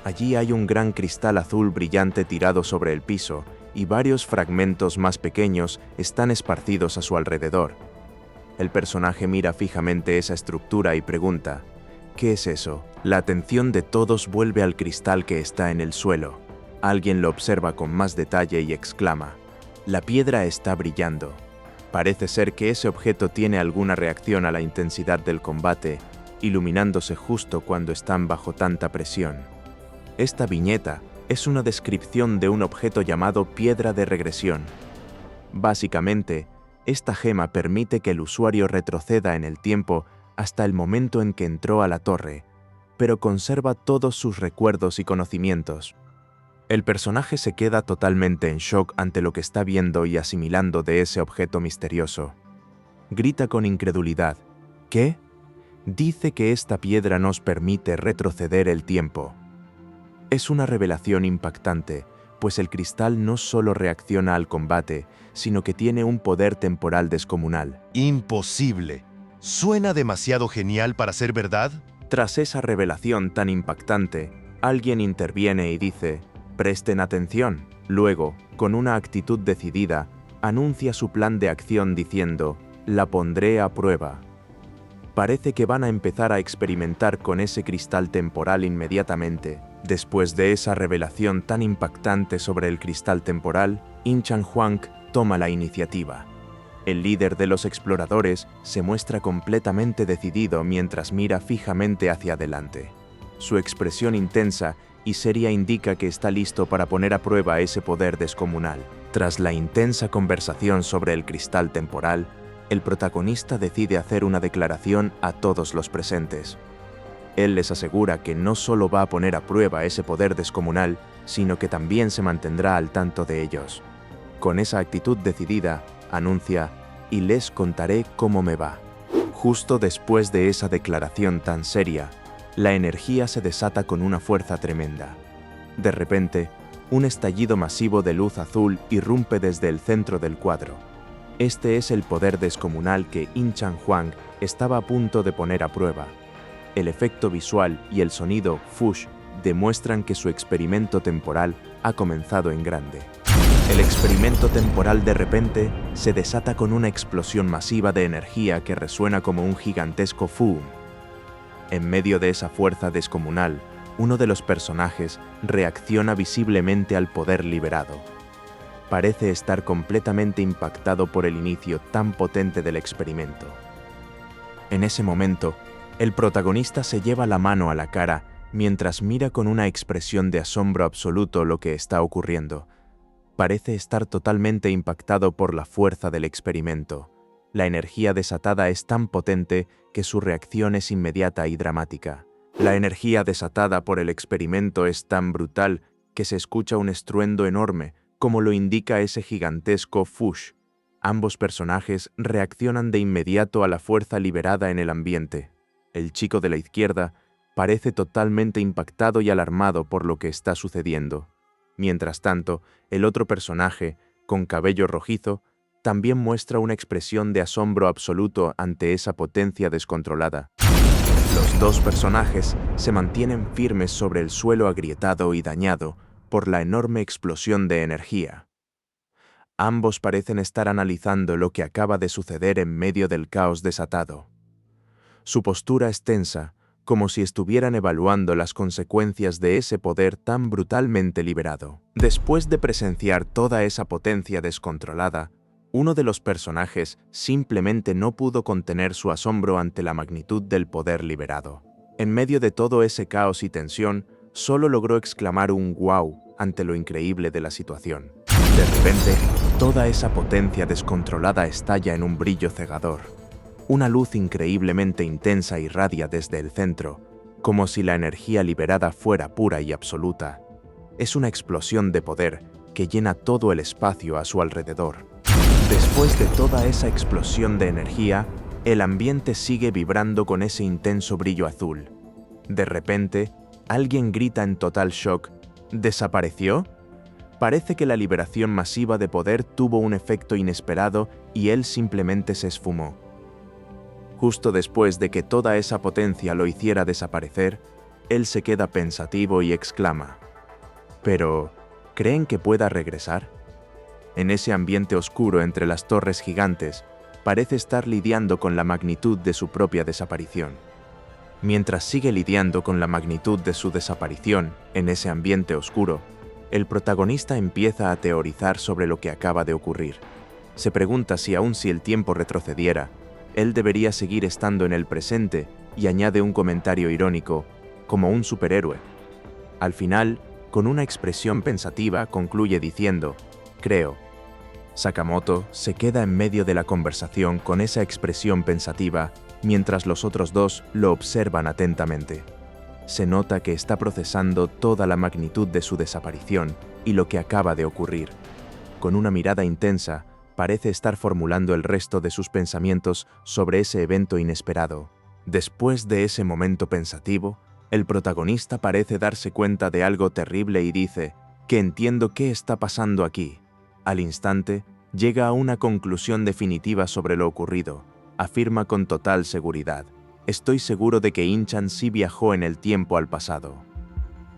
Allí hay un gran cristal azul brillante tirado sobre el piso y varios fragmentos más pequeños están esparcidos a su alrededor. El personaje mira fijamente esa estructura y pregunta, ¿qué es eso? La atención de todos vuelve al cristal que está en el suelo. Alguien lo observa con más detalle y exclama, «La piedra está brillando». Parece ser que ese objeto tiene alguna reacción a la intensidad del combate, iluminándose justo cuando están bajo tanta presión. Esta viñeta es una descripción de un objeto llamado piedra de regresión. Básicamente, esta gema permite que el usuario retroceda en el tiempo hasta el momento en que entró a la torre, pero conserva todos sus recuerdos y conocimientos. El personaje se queda totalmente en shock ante lo que está viendo y asimilando de ese objeto misterioso. Grita con incredulidad, ¿qué? Dice que esta piedra nos permite retroceder el tiempo. Es una revelación impactante, pues el cristal no solo reacciona al combate, sino que tiene un poder temporal descomunal. Imposible. ¿Suena demasiado genial para ser verdad? Tras esa revelación tan impactante, alguien interviene y dice, «Presten atención». Luego, con una actitud decidida, anuncia su plan de acción diciendo, «La pondré a prueba». Parece que van a empezar a experimentar con ese cristal temporal inmediatamente. Después de esa revelación tan impactante sobre el cristal temporal, In-chan Huang toma la iniciativa. El líder de los exploradores se muestra completamente decidido mientras mira fijamente hacia adelante. Su expresión intensa y seria indica que está listo para poner a prueba ese poder descomunal. Tras la intensa conversación sobre el cristal temporal, el protagonista decide hacer una declaración a todos los presentes. Él les asegura que no solo va a poner a prueba ese poder descomunal, sino que también se mantendrá al tanto de ellos. Con esa actitud decidida, anuncia, «Y les contaré cómo me va». Justo después de esa declaración tan seria, La energía se desata con una fuerza tremenda. De repente, un estallido masivo de luz azul irrumpe desde el centro del cuadro. Este es el poder descomunal que In-Chan Huang estaba a punto de poner a prueba. El efecto visual y el sonido Fush demuestran que su experimento temporal ha comenzado en grande. El experimento temporal de repente se desata con una explosión masiva de energía que resuena como un gigantesco ¡fum! En medio de esa fuerza descomunal, uno de los personajes reacciona visiblemente al poder liberado. Parece estar completamente impactado por el inicio tan potente del experimento. En ese momento, el protagonista se lleva la mano a la cara mientras mira con una expresión de asombro absoluto lo que está ocurriendo. Parece estar totalmente impactado por la fuerza del experimento. La energía desatada es tan potente que su reacción es inmediata y dramática. La energía desatada por el experimento es tan brutal que se escucha un estruendo enorme, como lo indica ese gigantesco Fush. Ambos personajes reaccionan de inmediato a la fuerza liberada en el ambiente. El chico de la izquierda parece totalmente impactado y alarmado por lo que está sucediendo. Mientras tanto, el otro personaje, con cabello rojizo, también muestra una expresión de asombro absoluto ante esa potencia descontrolada. Los dos personajes se mantienen firmes sobre el suelo agrietado y dañado por la enorme explosión de energía. Ambos parecen estar analizando lo que acaba de suceder en medio del caos desatado. Su postura es tensa, como si estuvieran evaluando las consecuencias de ese poder tan brutalmente liberado. Después de presenciar toda esa potencia descontrolada, uno de los personajes simplemente no pudo contener su asombro ante la magnitud del poder liberado. En medio de todo ese caos y tensión, solo logró exclamar un «wow» ante lo increíble de la situación. De repente, toda esa potencia descontrolada estalla en un brillo cegador. Una luz increíblemente intensa irradia desde el centro, como si la energía liberada fuera pura y absoluta. Es una explosión de poder que llena todo el espacio a su alrededor. Después de toda esa explosión de energía, el ambiente sigue vibrando con ese intenso brillo azul. De repente, alguien grita en total shock: ¿desapareció? Parece que la liberación masiva de poder tuvo un efecto inesperado y él simplemente se esfumó. Justo después de que toda esa potencia lo hiciera desaparecer, él se queda pensativo y exclama: ¿pero creen que pueda regresar? En ese ambiente oscuro entre las torres gigantes, parece estar lidiando con la magnitud de su propia desaparición. Mientras sigue lidiando con la magnitud de su desaparición en ese ambiente oscuro, el protagonista empieza a teorizar sobre lo que acaba de ocurrir. Se pregunta si aun si el tiempo retrocediera, él debería seguir estando en el presente y añade un comentario irónico, como un superhéroe. Al final, con una expresión pensativa, concluye diciendo: «Creo». Sakamoto se queda en medio de la conversación con esa expresión pensativa mientras los otros dos lo observan atentamente. Se nota que está procesando toda la magnitud de su desaparición y lo que acaba de ocurrir. Con una mirada intensa, parece estar formulando el resto de sus pensamientos sobre ese evento inesperado. Después de ese momento pensativo, el protagonista parece darse cuenta de algo terrible y dice: «que entiendo qué está pasando aquí». Al instante, llega a una conclusión definitiva sobre lo ocurrido. Afirma con total seguridad: «Estoy seguro de que In-Chan sí viajó en el tiempo al pasado».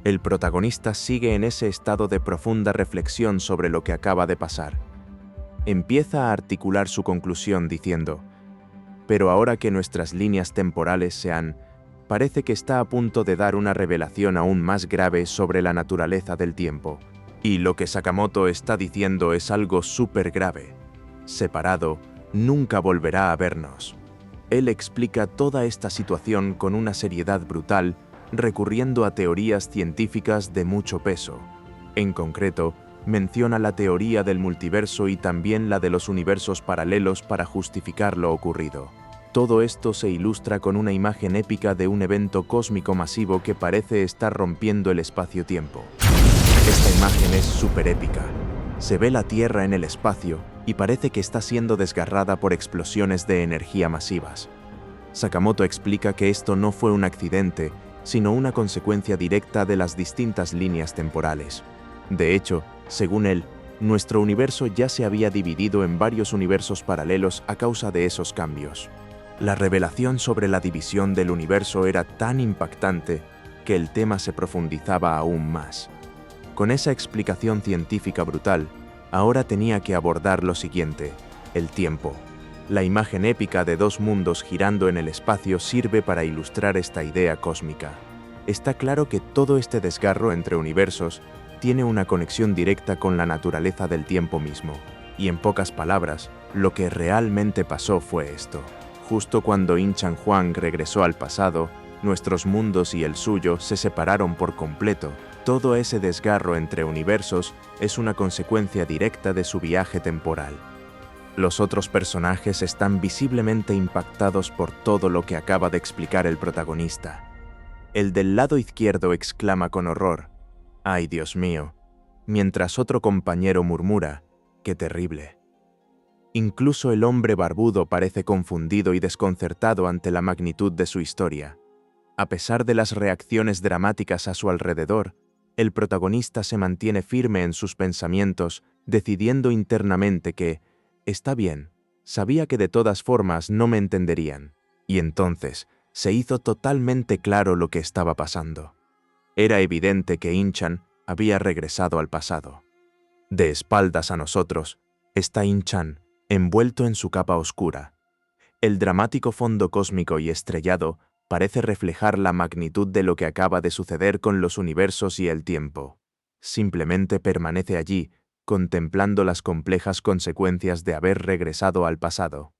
El protagonista sigue en ese estado de profunda reflexión sobre lo que acaba de pasar. Empieza a articular su conclusión diciendo: «pero ahora que nuestras líneas temporales se han... parece que está a punto de dar una revelación aún más grave sobre la naturaleza del tiempo. Y lo que Sakamoto está diciendo es algo súper grave. Separado, nunca volverá a vernos». Él explica toda esta situación con una seriedad brutal, recurriendo a teorías científicas de mucho peso. En concreto, menciona la teoría del multiverso y también la de los universos paralelos para justificar lo ocurrido. Todo esto se ilustra con una imagen épica de un evento cósmico masivo que parece estar rompiendo el espacio-tiempo. Esta imagen es súper épica. Se ve la Tierra en el espacio y parece que está siendo desgarrada por explosiones de energía masivas. Sakamoto explica que esto no fue un accidente sino una consecuencia directa de las distintas líneas temporales. De hecho, según él, nuestro universo ya se había dividido en varios universos paralelos a causa de esos cambios. La revelación sobre la división del universo era tan impactante que el tema se profundizaba aún más. Con esa explicación científica brutal, ahora tenía que abordar lo siguiente: el tiempo. La imagen épica de dos mundos girando en el espacio sirve para ilustrar esta idea cósmica. Está claro que todo este desgarro entre universos tiene una conexión directa con la naturaleza del tiempo mismo. Y en pocas palabras, lo que realmente pasó fue esto. Justo cuando In Chan Huang regresó al pasado, nuestros mundos y el suyo se separaron por completo. Todo ese desgarro entre universos es una consecuencia directa de su viaje temporal. Los otros personajes están visiblemente impactados por todo lo que acaba de explicar el protagonista. El del lado izquierdo exclama con horror: «¡Ay, Dios mío!», mientras otro compañero murmura: «¡Qué terrible!». Incluso el hombre barbudo parece confundido y desconcertado ante la magnitud de su historia. A pesar de las reacciones dramáticas a su alrededor, el protagonista se mantiene firme en sus pensamientos, decidiendo internamente que, está bien, sabía que de todas formas no me entenderían. Y entonces se hizo totalmente claro lo que estaba pasando. Era evidente que In Chan había regresado al pasado. De espaldas a nosotros está In Chan, envuelto en su capa oscura. El dramático fondo cósmico y estrellado parece reflejar la magnitud de lo que acaba de suceder con los universos y el tiempo. Simplemente permanece allí, contemplando las complejas consecuencias de haber regresado al pasado.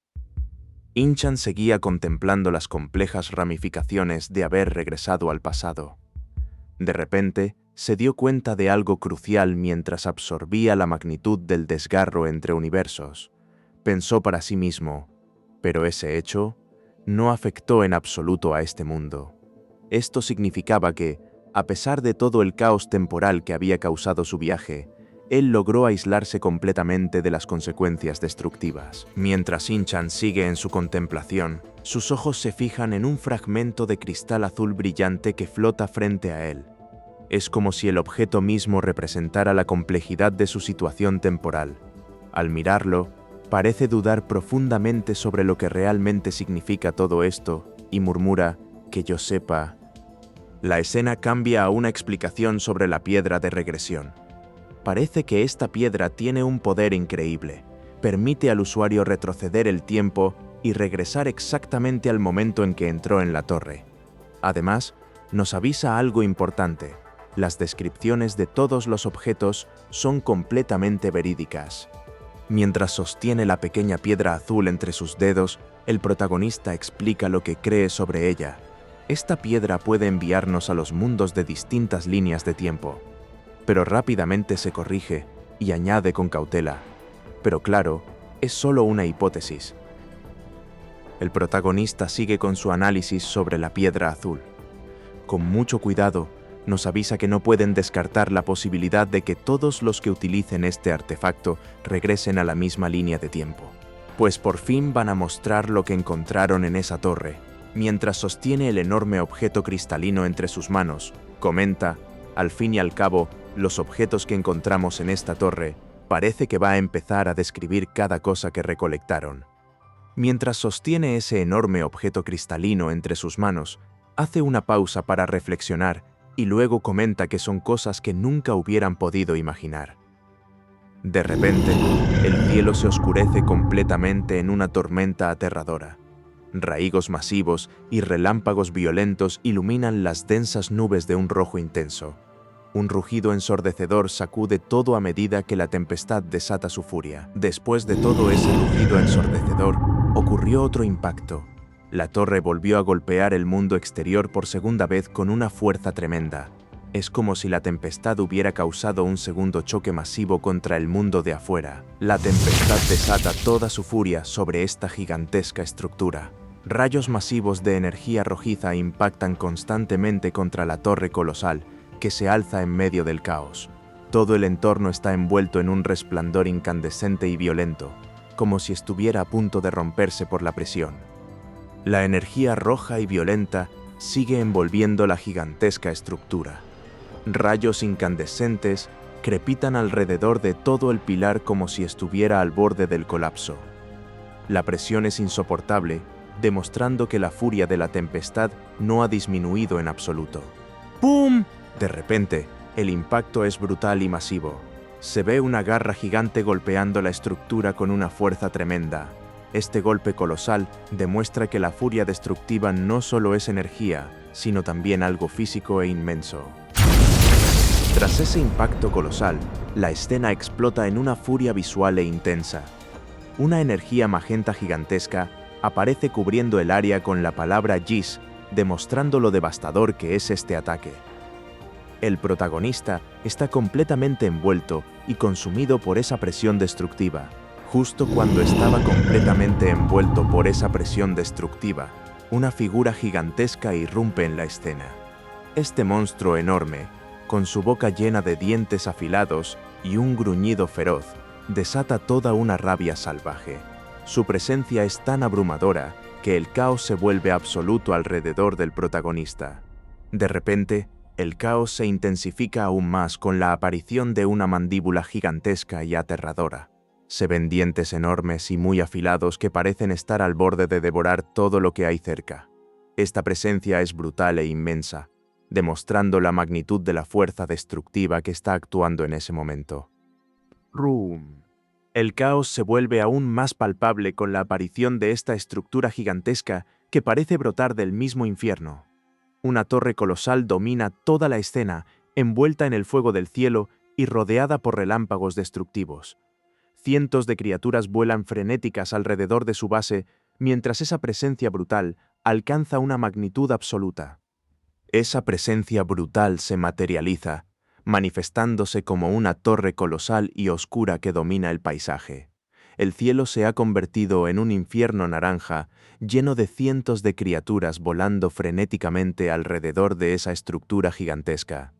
In Chan seguía contemplando las complejas ramificaciones de haber regresado al pasado. De repente, se dio cuenta de algo crucial mientras absorbía la magnitud del desgarro entre universos. Pensó para sí mismo: pero ese hecho no afectó en absoluto a este mundo. Esto significaba que, a pesar de todo el caos temporal que había causado su viaje, él logró aislarse completamente de las consecuencias destructivas. Mientras In Chan sigue en su contemplación, sus ojos se fijan en un fragmento de cristal azul brillante que flota frente a él. Es como si el objeto mismo representara la complejidad de su situación temporal. Al mirarlo, parece dudar profundamente sobre lo que realmente significa todo esto y murmura: «que yo sepa». La escena cambia a una explicación sobre la piedra de regresión. Parece que esta piedra tiene un poder increíble. Permite al usuario retroceder el tiempo y regresar exactamente al momento en que entró en la torre. Además, nos avisa algo importante: las descripciones de todos los objetos son completamente verídicas. Mientras sostiene la pequeña piedra azul entre sus dedos, el protagonista explica lo que cree sobre ella. Esta piedra puede enviarnos a los mundos de distintas líneas de tiempo. Pero rápidamente se corrige y añade con cautela: pero claro, es solo una hipótesis. El protagonista sigue con su análisis sobre la piedra azul. Con mucho cuidado, nos avisa que no pueden descartar la posibilidad de que todos los que utilicen este artefacto regresen a la misma línea de tiempo. Pues por fin van a mostrar lo que encontraron en esa torre. Mientras sostiene el enorme objeto cristalino entre sus manos, comenta: al fin y al cabo, los objetos que encontramos en esta torre parece que va a empezar a describir cada cosa que recolectaron. Mientras sostiene ese enorme objeto cristalino entre sus manos, hace una pausa para reflexionar y luego comenta que son cosas que nunca hubieran podido imaginar. De repente, el cielo se oscurece completamente en una tormenta aterradora. Raigos masivos y relámpagos violentos iluminan las densas nubes de un rojo intenso. Un rugido ensordecedor sacude todo a medida que la tempestad desata su furia. Después de todo ese rugido ensordecedor, ocurrió otro impacto. La torre volvió a golpear el mundo exterior por segunda vez con una fuerza tremenda. Es como si la tempestad hubiera causado un segundo choque masivo contra el mundo de afuera. La tempestad desata toda su furia sobre esta gigantesca estructura. Rayos masivos de energía rojiza impactan constantemente contra la torre colosal, que se alza en medio del caos. Todo el entorno está envuelto en un resplandor incandescente y violento, como si estuviera a punto de romperse por la presión. La energía roja y violenta sigue envolviendo la gigantesca estructura. Rayos incandescentes crepitan alrededor de todo el pilar como si estuviera al borde del colapso. La presión es insoportable, demostrando que la furia de la tempestad no ha disminuido en absoluto. ¡Pum! De repente, el impacto es brutal y masivo. Se ve una garra gigante golpeando la estructura con una fuerza tremenda. Este golpe colosal demuestra que la furia destructiva no solo es energía, sino también algo físico e inmenso. Tras ese impacto colosal, la escena explota en una furia visual e intensa. Una energía magenta gigantesca aparece cubriendo el área con la palabra Geas, demostrando lo devastador que es este ataque. El protagonista está completamente envuelto y consumido por esa presión destructiva. Justo cuando estaba completamente envuelto por esa presión destructiva, una figura gigantesca irrumpe en la escena. Este monstruo enorme, con su boca llena de dientes afilados y un gruñido feroz, desata toda una rabia salvaje. Su presencia es tan abrumadora que el caos se vuelve absoluto alrededor del protagonista. De repente, el caos se intensifica aún más con la aparición de una mandíbula gigantesca y aterradora. Se ven dientes enormes y muy afilados que parecen estar al borde de devorar todo lo que hay cerca. Esta presencia es brutal e inmensa, demostrando la magnitud de la fuerza destructiva que está actuando en ese momento. ¡Rum! El caos se vuelve aún más palpable con la aparición de esta estructura gigantesca que parece brotar del mismo infierno. Una torre colosal domina toda la escena, envuelta en el fuego del cielo y rodeada por relámpagos destructivos. Cientos de criaturas vuelan frenéticas alrededor de su base, mientras esa presencia brutal alcanza una magnitud absoluta. Esa presencia brutal se materializa, manifestándose como una torre colosal y oscura que domina el paisaje. El cielo se ha convertido en un infierno naranja, lleno de cientos de criaturas volando frenéticamente alrededor de esa estructura gigantesca.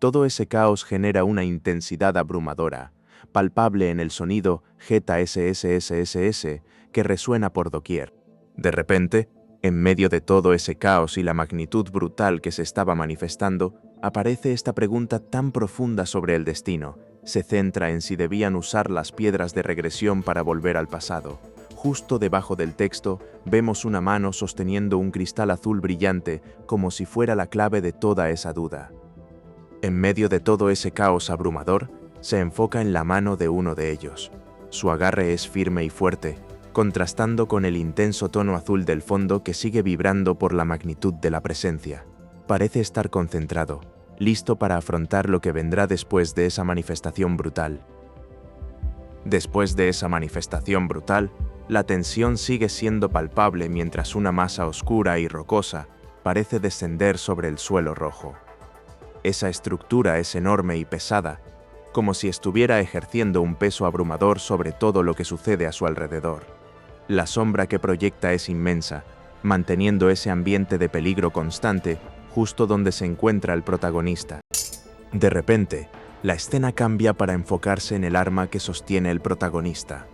Todo ese caos genera una intensidad abrumadora, palpable en el sonido JSSSSS que resuena por doquier. De repente, en medio de todo ese caos y la magnitud brutal que se estaba manifestando, aparece esta pregunta tan profunda sobre el destino. Se centra en si debían usar las piedras de regresión para volver al pasado. Justo debajo del texto, vemos una mano sosteniendo un cristal azul brillante, como si fuera la clave de toda esa duda. En medio de todo ese caos abrumador, se enfoca en la mano de uno de ellos. Su agarre es firme y fuerte, contrastando con el intenso tono azul del fondo que sigue vibrando por la magnitud de la presencia. Parece estar concentrado, listo para afrontar lo que vendrá después de esa manifestación brutal. Después de esa manifestación brutal, la tensión sigue siendo palpable mientras una masa oscura y rocosa parece descender sobre el suelo rojo. Esa estructura es enorme y pesada, como si estuviera ejerciendo un peso abrumador sobre todo lo que sucede a su alrededor. La sombra que proyecta es inmensa, manteniendo ese ambiente de peligro constante justo donde se encuentra el protagonista. De repente, la escena cambia para enfocarse en el arma que sostiene el protagonista.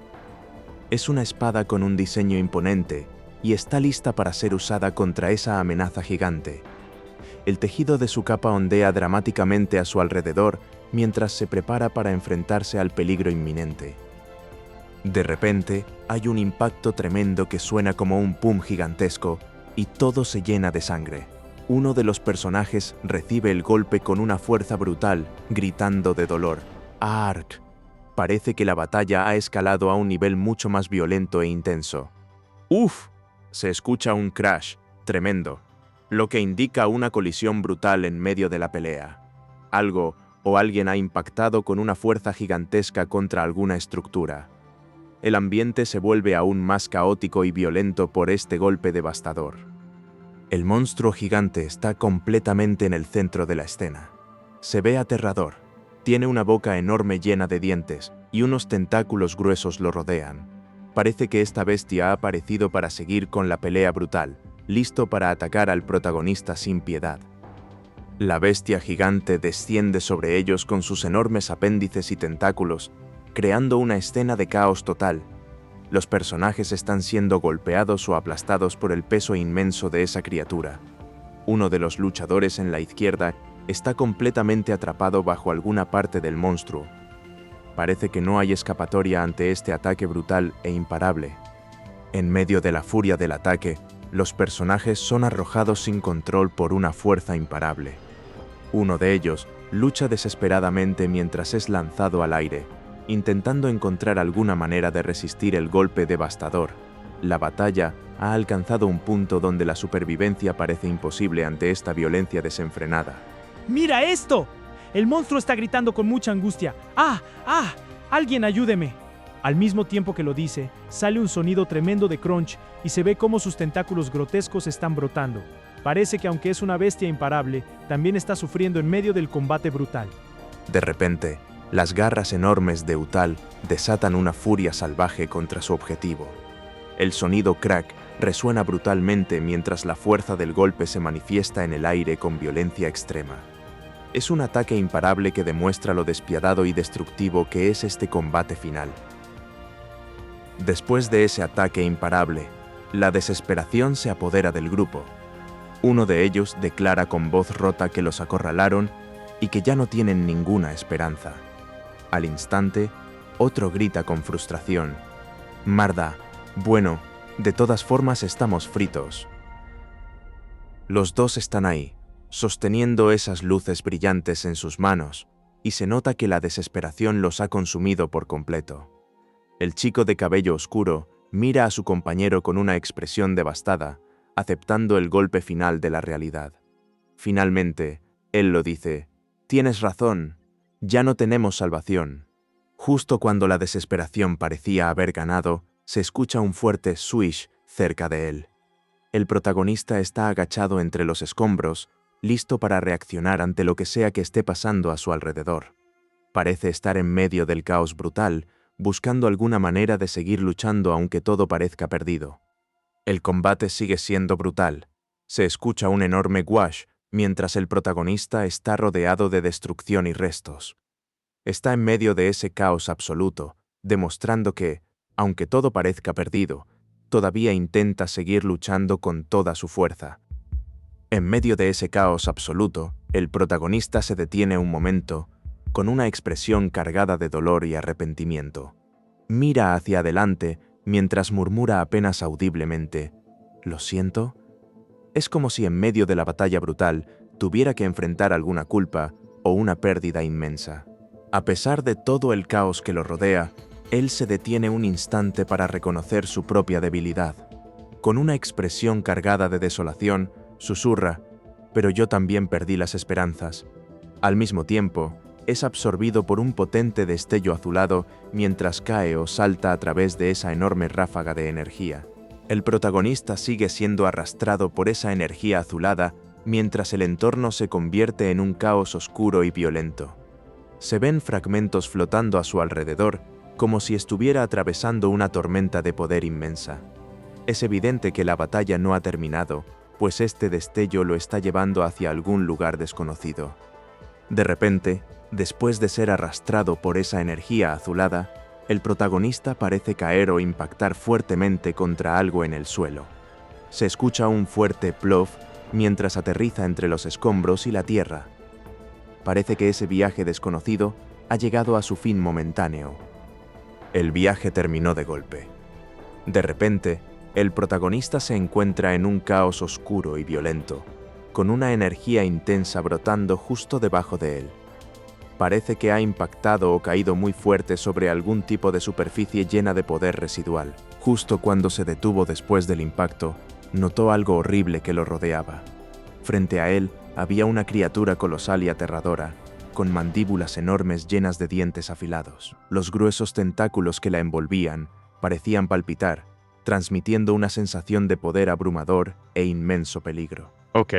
Es una espada con un diseño imponente y está lista para ser usada contra esa amenaza gigante. El tejido de su capa ondea dramáticamente a su alrededor mientras se prepara para enfrentarse al peligro inminente. De repente, hay un impacto tremendo que suena como un pum gigantesco y todo se llena de sangre. Uno de los personajes recibe el golpe con una fuerza brutal, gritando de dolor. ¡Ark! Parece que la batalla ha escalado a un nivel mucho más violento e intenso. ¡Uf! Se escucha un crash tremendo, lo que indica una colisión brutal en medio de la pelea. Algo o alguien ha impactado con una fuerza gigantesca contra alguna estructura. El ambiente se vuelve aún más caótico y violento por este golpe devastador. El monstruo gigante está completamente en el centro de la escena. Se ve aterrador. Tiene una boca enorme llena de dientes y unos tentáculos gruesos lo rodean. Parece que esta bestia ha aparecido para seguir con la pelea brutal, listo para atacar al protagonista sin piedad. La bestia gigante desciende sobre ellos con sus enormes apéndices y tentáculos, creando una escena de caos total. Los personajes están siendo golpeados o aplastados por el peso inmenso de esa criatura. Uno de los luchadores en la izquierda está completamente atrapado bajo alguna parte del monstruo. Parece que no hay escapatoria ante este ataque brutal e imparable. En medio de la furia del ataque, los personajes son arrojados sin control por una fuerza imparable. Uno de ellos lucha desesperadamente mientras es lanzado al aire, intentando encontrar alguna manera de resistir el golpe devastador. La batalla ha alcanzado un punto donde la supervivencia parece imposible ante esta violencia desenfrenada. ¡Mira esto! El monstruo está gritando con mucha angustia. ¡Ah! ¡Ah! ¡Alguien ayúdeme! Al mismo tiempo que lo dice, sale un sonido tremendo de crunch y se ve cómo sus tentáculos grotescos están brotando. Parece que aunque es una bestia imparable, también está sufriendo en medio del combate brutal. De repente, las garras enormes de Utal desatan una furia salvaje contra su objetivo. El sonido crack resuena brutalmente mientras la fuerza del golpe se manifiesta en el aire con violencia extrema. Es un ataque imparable que demuestra lo despiadado y destructivo que es este combate final. Después de ese ataque imparable, la desesperación se apodera del grupo. Uno de ellos declara con voz rota que los acorralaron y que ya no tienen ninguna esperanza. Al instante, otro grita con frustración: «Marda, bueno, de todas formas estamos fritos». Los dos están ahí, sosteniendo esas luces brillantes en sus manos, y se nota que la desesperación los ha consumido por completo. El chico de cabello oscuro mira a su compañero con una expresión devastada, aceptando el golpe final de la realidad. Finalmente, él lo dice: «Tienes razón, ya no tenemos salvación». Justo cuando la desesperación parecía haber ganado, se escucha un fuerte swish cerca de él. El protagonista está agachado entre los escombros, listo para reaccionar ante lo que sea que esté pasando a su alrededor. Parece estar en medio del caos brutal, buscando alguna manera de seguir luchando aunque todo parezca perdido. El combate sigue siendo brutal. Se escucha un enorme whoosh mientras el protagonista está rodeado de destrucción y restos. Está en medio de ese caos absoluto, demostrando que, aunque todo parezca perdido, todavía intenta seguir luchando con toda su fuerza. En medio de ese caos absoluto, el protagonista se detiene un momento, con una expresión cargada de dolor y arrepentimiento. Mira hacia adelante mientras murmura apenas audiblemente: «¿Lo siento?». Es como si en medio de la batalla brutal tuviera que enfrentar alguna culpa o una pérdida inmensa. A pesar de todo el caos que lo rodea, él se detiene un instante para reconocer su propia debilidad. Con una expresión cargada de desolación, susurra: «Pero yo también perdí las esperanzas». Al mismo tiempo, es absorbido por un potente destello azulado mientras cae o salta a través de esa enorme ráfaga de energía. El protagonista sigue siendo arrastrado por esa energía azulada mientras el entorno se convierte en un caos oscuro y violento. Se ven fragmentos flotando a su alrededor, como si estuviera atravesando una tormenta de poder inmensa. Es evidente que la batalla no ha terminado, pues este destello lo está llevando hacia algún lugar desconocido. De repente, después de ser arrastrado por esa energía azulada, el protagonista parece caer o impactar fuertemente contra algo en el suelo. Se escucha un fuerte plof mientras aterriza entre los escombros y la tierra. Parece que ese viaje desconocido ha llegado a su fin momentáneo. El viaje terminó de golpe. De repente, el protagonista se encuentra en un caos oscuro y violento, con una energía intensa brotando justo debajo de él. Parece que ha impactado o caído muy fuerte sobre algún tipo de superficie llena de poder residual. Justo cuando se detuvo después del impacto, notó algo horrible que lo rodeaba. Frente a él había una criatura colosal y aterradora, con mandíbulas enormes llenas de dientes afilados. Los gruesos tentáculos que la envolvían parecían palpitar, transmitiendo una sensación de poder abrumador e inmenso peligro. Ok,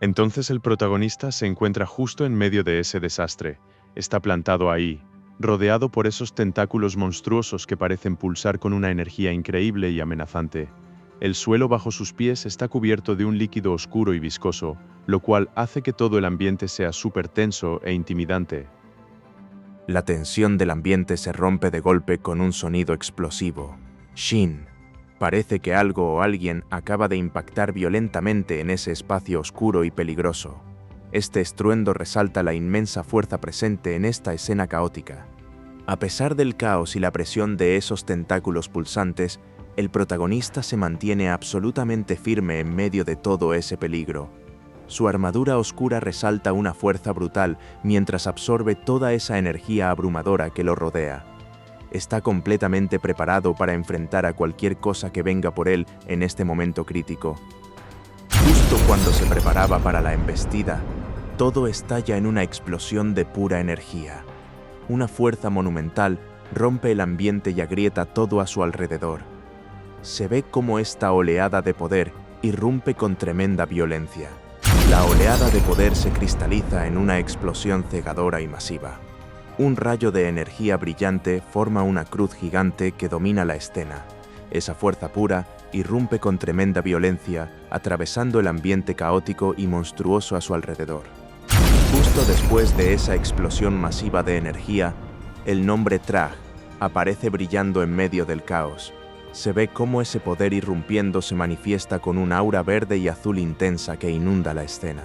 entonces el protagonista se encuentra justo en medio de ese desastre. Está plantado ahí, rodeado por esos tentáculos monstruosos que parecen pulsar con una energía increíble y amenazante. El suelo bajo sus pies está cubierto de un líquido oscuro y viscoso, lo cual hace que todo el ambiente sea súper tenso e intimidante. La tensión del ambiente se rompe de golpe con un sonido explosivo. Shin. Parece que algo o alguien acaba de impactar violentamente en ese espacio oscuro y peligroso. Este estruendo resalta la inmensa fuerza presente en esta escena caótica. A pesar del caos y la presión de esos tentáculos pulsantes, el protagonista se mantiene absolutamente firme en medio de todo ese peligro. Su armadura oscura resalta una fuerza brutal mientras absorbe toda esa energía abrumadora que lo rodea. Está completamente preparado para enfrentar a cualquier cosa que venga por él en este momento crítico. Justo cuando se preparaba para la embestida, todo estalla en una explosión de pura energía. Una fuerza monumental rompe el ambiente y agrieta todo a su alrededor. Se ve cómo esta oleada de poder irrumpe con tremenda violencia. La oleada de poder se cristaliza en una explosión cegadora y masiva. Un rayo de energía brillante forma una cruz gigante que domina la escena. Esa fuerza pura irrumpe con tremenda violencia, atravesando el ambiente caótico y monstruoso a su alrededor. Justo después de esa explosión masiva de energía, el nombre Trag aparece brillando en medio del caos. Se ve cómo ese poder irrumpiendo se manifiesta con un aura verde y azul intensa que inunda la escena.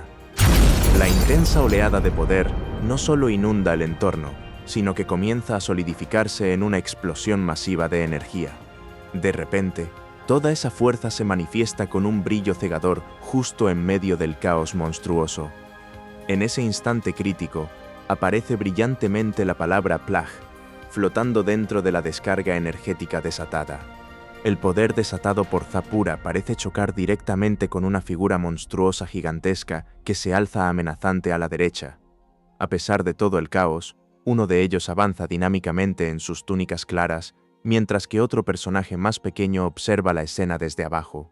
La intensa oleada de poder no solo inunda el entorno, sino que comienza a solidificarse en una explosión masiva de energía. De repente, toda esa fuerza se manifiesta con un brillo cegador justo en medio del caos monstruoso. En ese instante crítico, aparece brillantemente la palabra Plag, flotando dentro de la descarga energética desatada. El poder desatado por Zapura parece chocar directamente con una figura monstruosa gigantesca que se alza amenazante a la derecha. A pesar de todo el caos, uno de ellos avanza dinámicamente en sus túnicas claras, mientras que otro personaje más pequeño observa la escena desde abajo.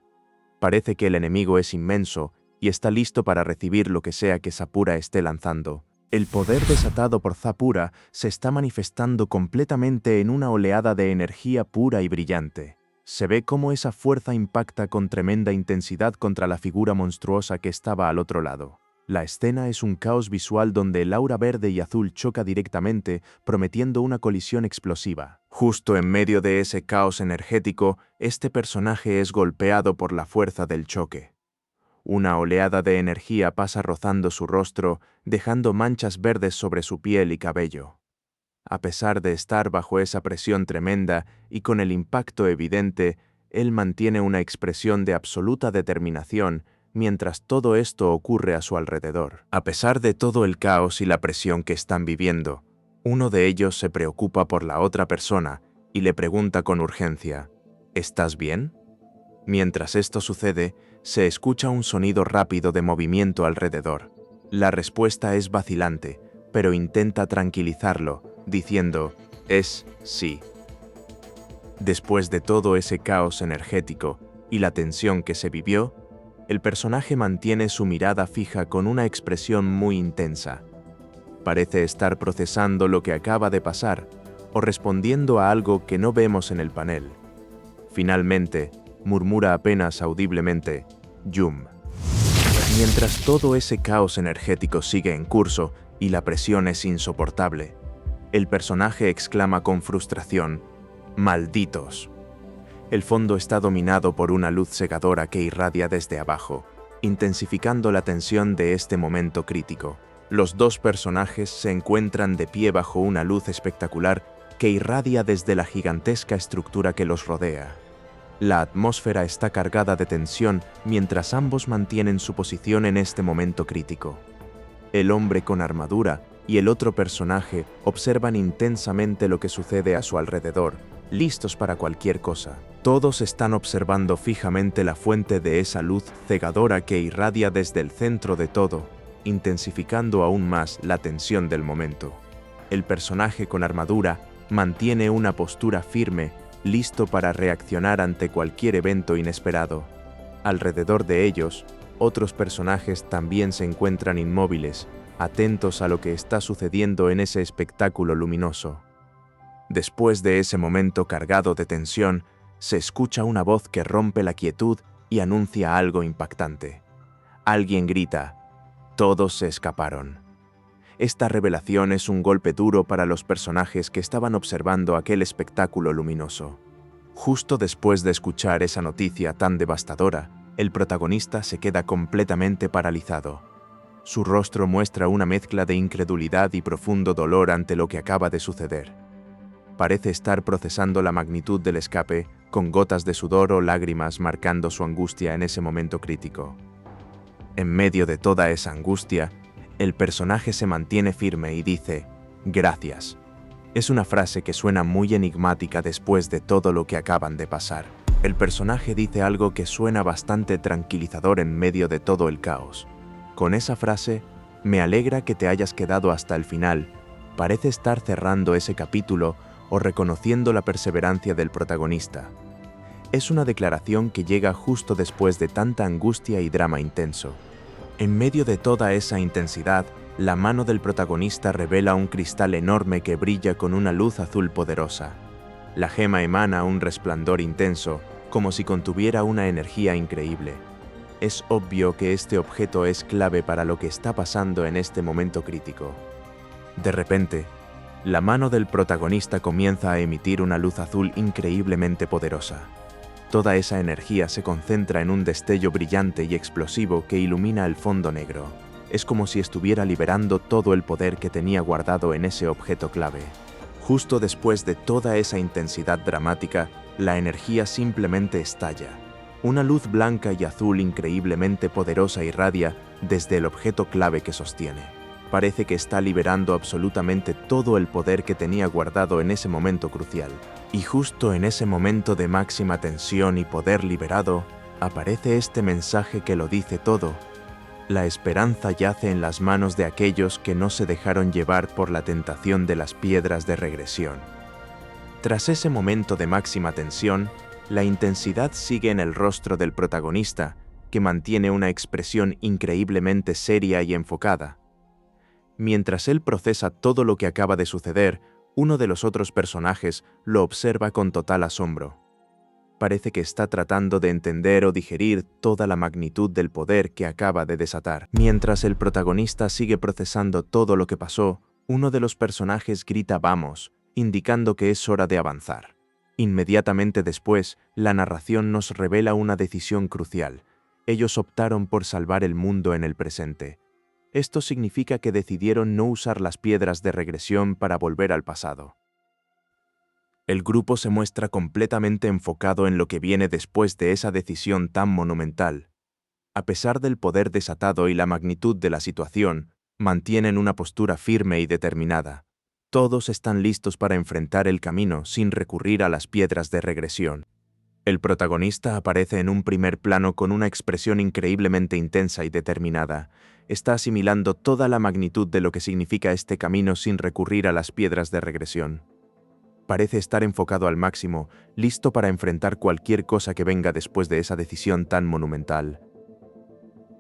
Parece que el enemigo es inmenso y está listo para recibir lo que sea que Zapura esté lanzando. El poder desatado por Zapura se está manifestando completamente en una oleada de energía pura y brillante. Se ve cómo esa fuerza impacta con tremenda intensidad contra la figura monstruosa que estaba al otro lado. La escena es un caos visual donde el aura verde y azul choca directamente, prometiendo una colisión explosiva. Justo en medio de ese caos energético, este personaje es golpeado por la fuerza del choque. Una oleada de energía pasa rozando su rostro, dejando manchas verdes sobre su piel y cabello. A pesar de estar bajo esa presión tremenda y con el impacto evidente, él mantiene una expresión de absoluta determinación mientras todo esto ocurre a su alrededor. A pesar de todo el caos y la presión que están viviendo, uno de ellos se preocupa por la otra persona y le pregunta con urgencia, ¿estás bien? Mientras esto sucede, se escucha un sonido rápido de movimiento alrededor. La respuesta es vacilante, pero intenta tranquilizarlo, diciendo, es sí. Después de todo ese caos energético y la tensión que se vivió, el personaje mantiene su mirada fija con una expresión muy intensa. Parece estar procesando lo que acaba de pasar o respondiendo a algo que no vemos en el panel. Finalmente, murmura apenas audiblemente, Yum. Mientras todo ese caos energético sigue en curso y la presión es insoportable, el personaje exclama con frustración, ¡malditos! El fondo está dominado por una luz cegadora que irradia desde abajo, intensificando la tensión de este momento crítico. Los dos personajes se encuentran de pie bajo una luz espectacular que irradia desde la gigantesca estructura que los rodea. La atmósfera está cargada de tensión mientras ambos mantienen su posición en este momento crítico. El hombre con armadura y el otro personaje observan intensamente lo que sucede a su alrededor, listos para cualquier cosa. Todos están observando fijamente la fuente de esa luz cegadora que irradia desde el centro de todo, intensificando aún más la tensión del momento. El personaje con armadura mantiene una postura firme, listo para reaccionar ante cualquier evento inesperado. Alrededor de ellos, otros personajes también se encuentran inmóviles, atentos a lo que está sucediendo en ese espectáculo luminoso. Después de ese momento cargado de tensión, se escucha una voz que rompe la quietud y anuncia algo impactante. Alguien grita, «Todos se escaparon». Esta revelación es un golpe duro para los personajes que estaban observando aquel espectáculo luminoso. Justo después de escuchar esa noticia tan devastadora, el protagonista se queda completamente paralizado. Su rostro muestra una mezcla de incredulidad y profundo dolor ante lo que acaba de suceder. Parece estar procesando la magnitud del escape, con gotas de sudor o lágrimas marcando su angustia en ese momento crítico. En medio de toda esa angustia, el personaje se mantiene firme y dice, «Gracias». Es una frase que suena muy enigmática después de todo lo que acaban de pasar. El personaje dice algo que suena bastante tranquilizador en medio de todo el caos. Con esa frase, «Me alegra que te hayas quedado hasta el final», parece estar cerrando ese capítulo o reconociendo la perseverancia del protagonista. Es una declaración que llega justo después de tanta angustia y drama intenso. En medio de toda esa intensidad, la mano del protagonista revela un cristal enorme que brilla con una luz azul poderosa. La gema emana un resplandor intenso, como si contuviera una energía increíble. Es obvio que este objeto es clave para lo que está pasando en este momento crítico. De repente, la mano del protagonista comienza a emitir una luz azul increíblemente poderosa. Toda esa energía se concentra en un destello brillante y explosivo que ilumina el fondo negro. Es como si estuviera liberando todo el poder que tenía guardado en ese objeto clave. Justo después de toda esa intensidad dramática, la energía simplemente estalla. Una luz blanca y azul increíblemente poderosa irradia desde el objeto clave que sostiene. Parece que está liberando absolutamente todo el poder que tenía guardado en ese momento crucial. Y justo en ese momento de máxima tensión y poder liberado, aparece este mensaje que lo dice todo. La esperanza yace en las manos de aquellos que no se dejaron llevar por la tentación de las piedras de regresión. Tras ese momento de máxima tensión, la intensidad sigue en el rostro del protagonista, que mantiene una expresión increíblemente seria y enfocada. Mientras él procesa todo lo que acaba de suceder, uno de los otros personajes lo observa con total asombro. Parece que está tratando de entender o digerir toda la magnitud del poder que acaba de desatar. Mientras el protagonista sigue procesando todo lo que pasó, uno de los personajes grita «Vamos», indicando que es hora de avanzar. Inmediatamente después, la narración nos revela una decisión crucial. Ellos optaron por salvar el mundo en el presente. Esto significa que decidieron no usar las piedras de regresión para volver al pasado. El grupo se muestra completamente enfocado en lo que viene después de esa decisión tan monumental. A pesar del poder desatado y la magnitud de la situación, mantienen una postura firme y determinada. Todos están listos para enfrentar el camino sin recurrir a las piedras de regresión. El protagonista aparece en un primer plano con una expresión increíblemente intensa y determinada. Está asimilando toda la magnitud de lo que significa este camino sin recurrir a las piedras de regresión. Parece estar enfocado al máximo, listo para enfrentar cualquier cosa que venga después de esa decisión tan monumental.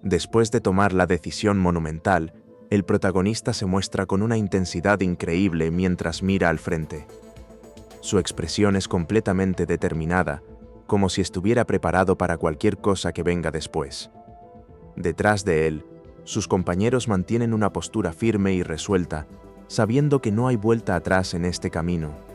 Después de tomar la decisión monumental, el protagonista se muestra con una intensidad increíble mientras mira al frente. Su expresión es completamente determinada, como si estuviera preparado para cualquier cosa que venga después. Detrás de él, sus compañeros mantienen una postura firme y resuelta, sabiendo que no hay vuelta atrás en este camino.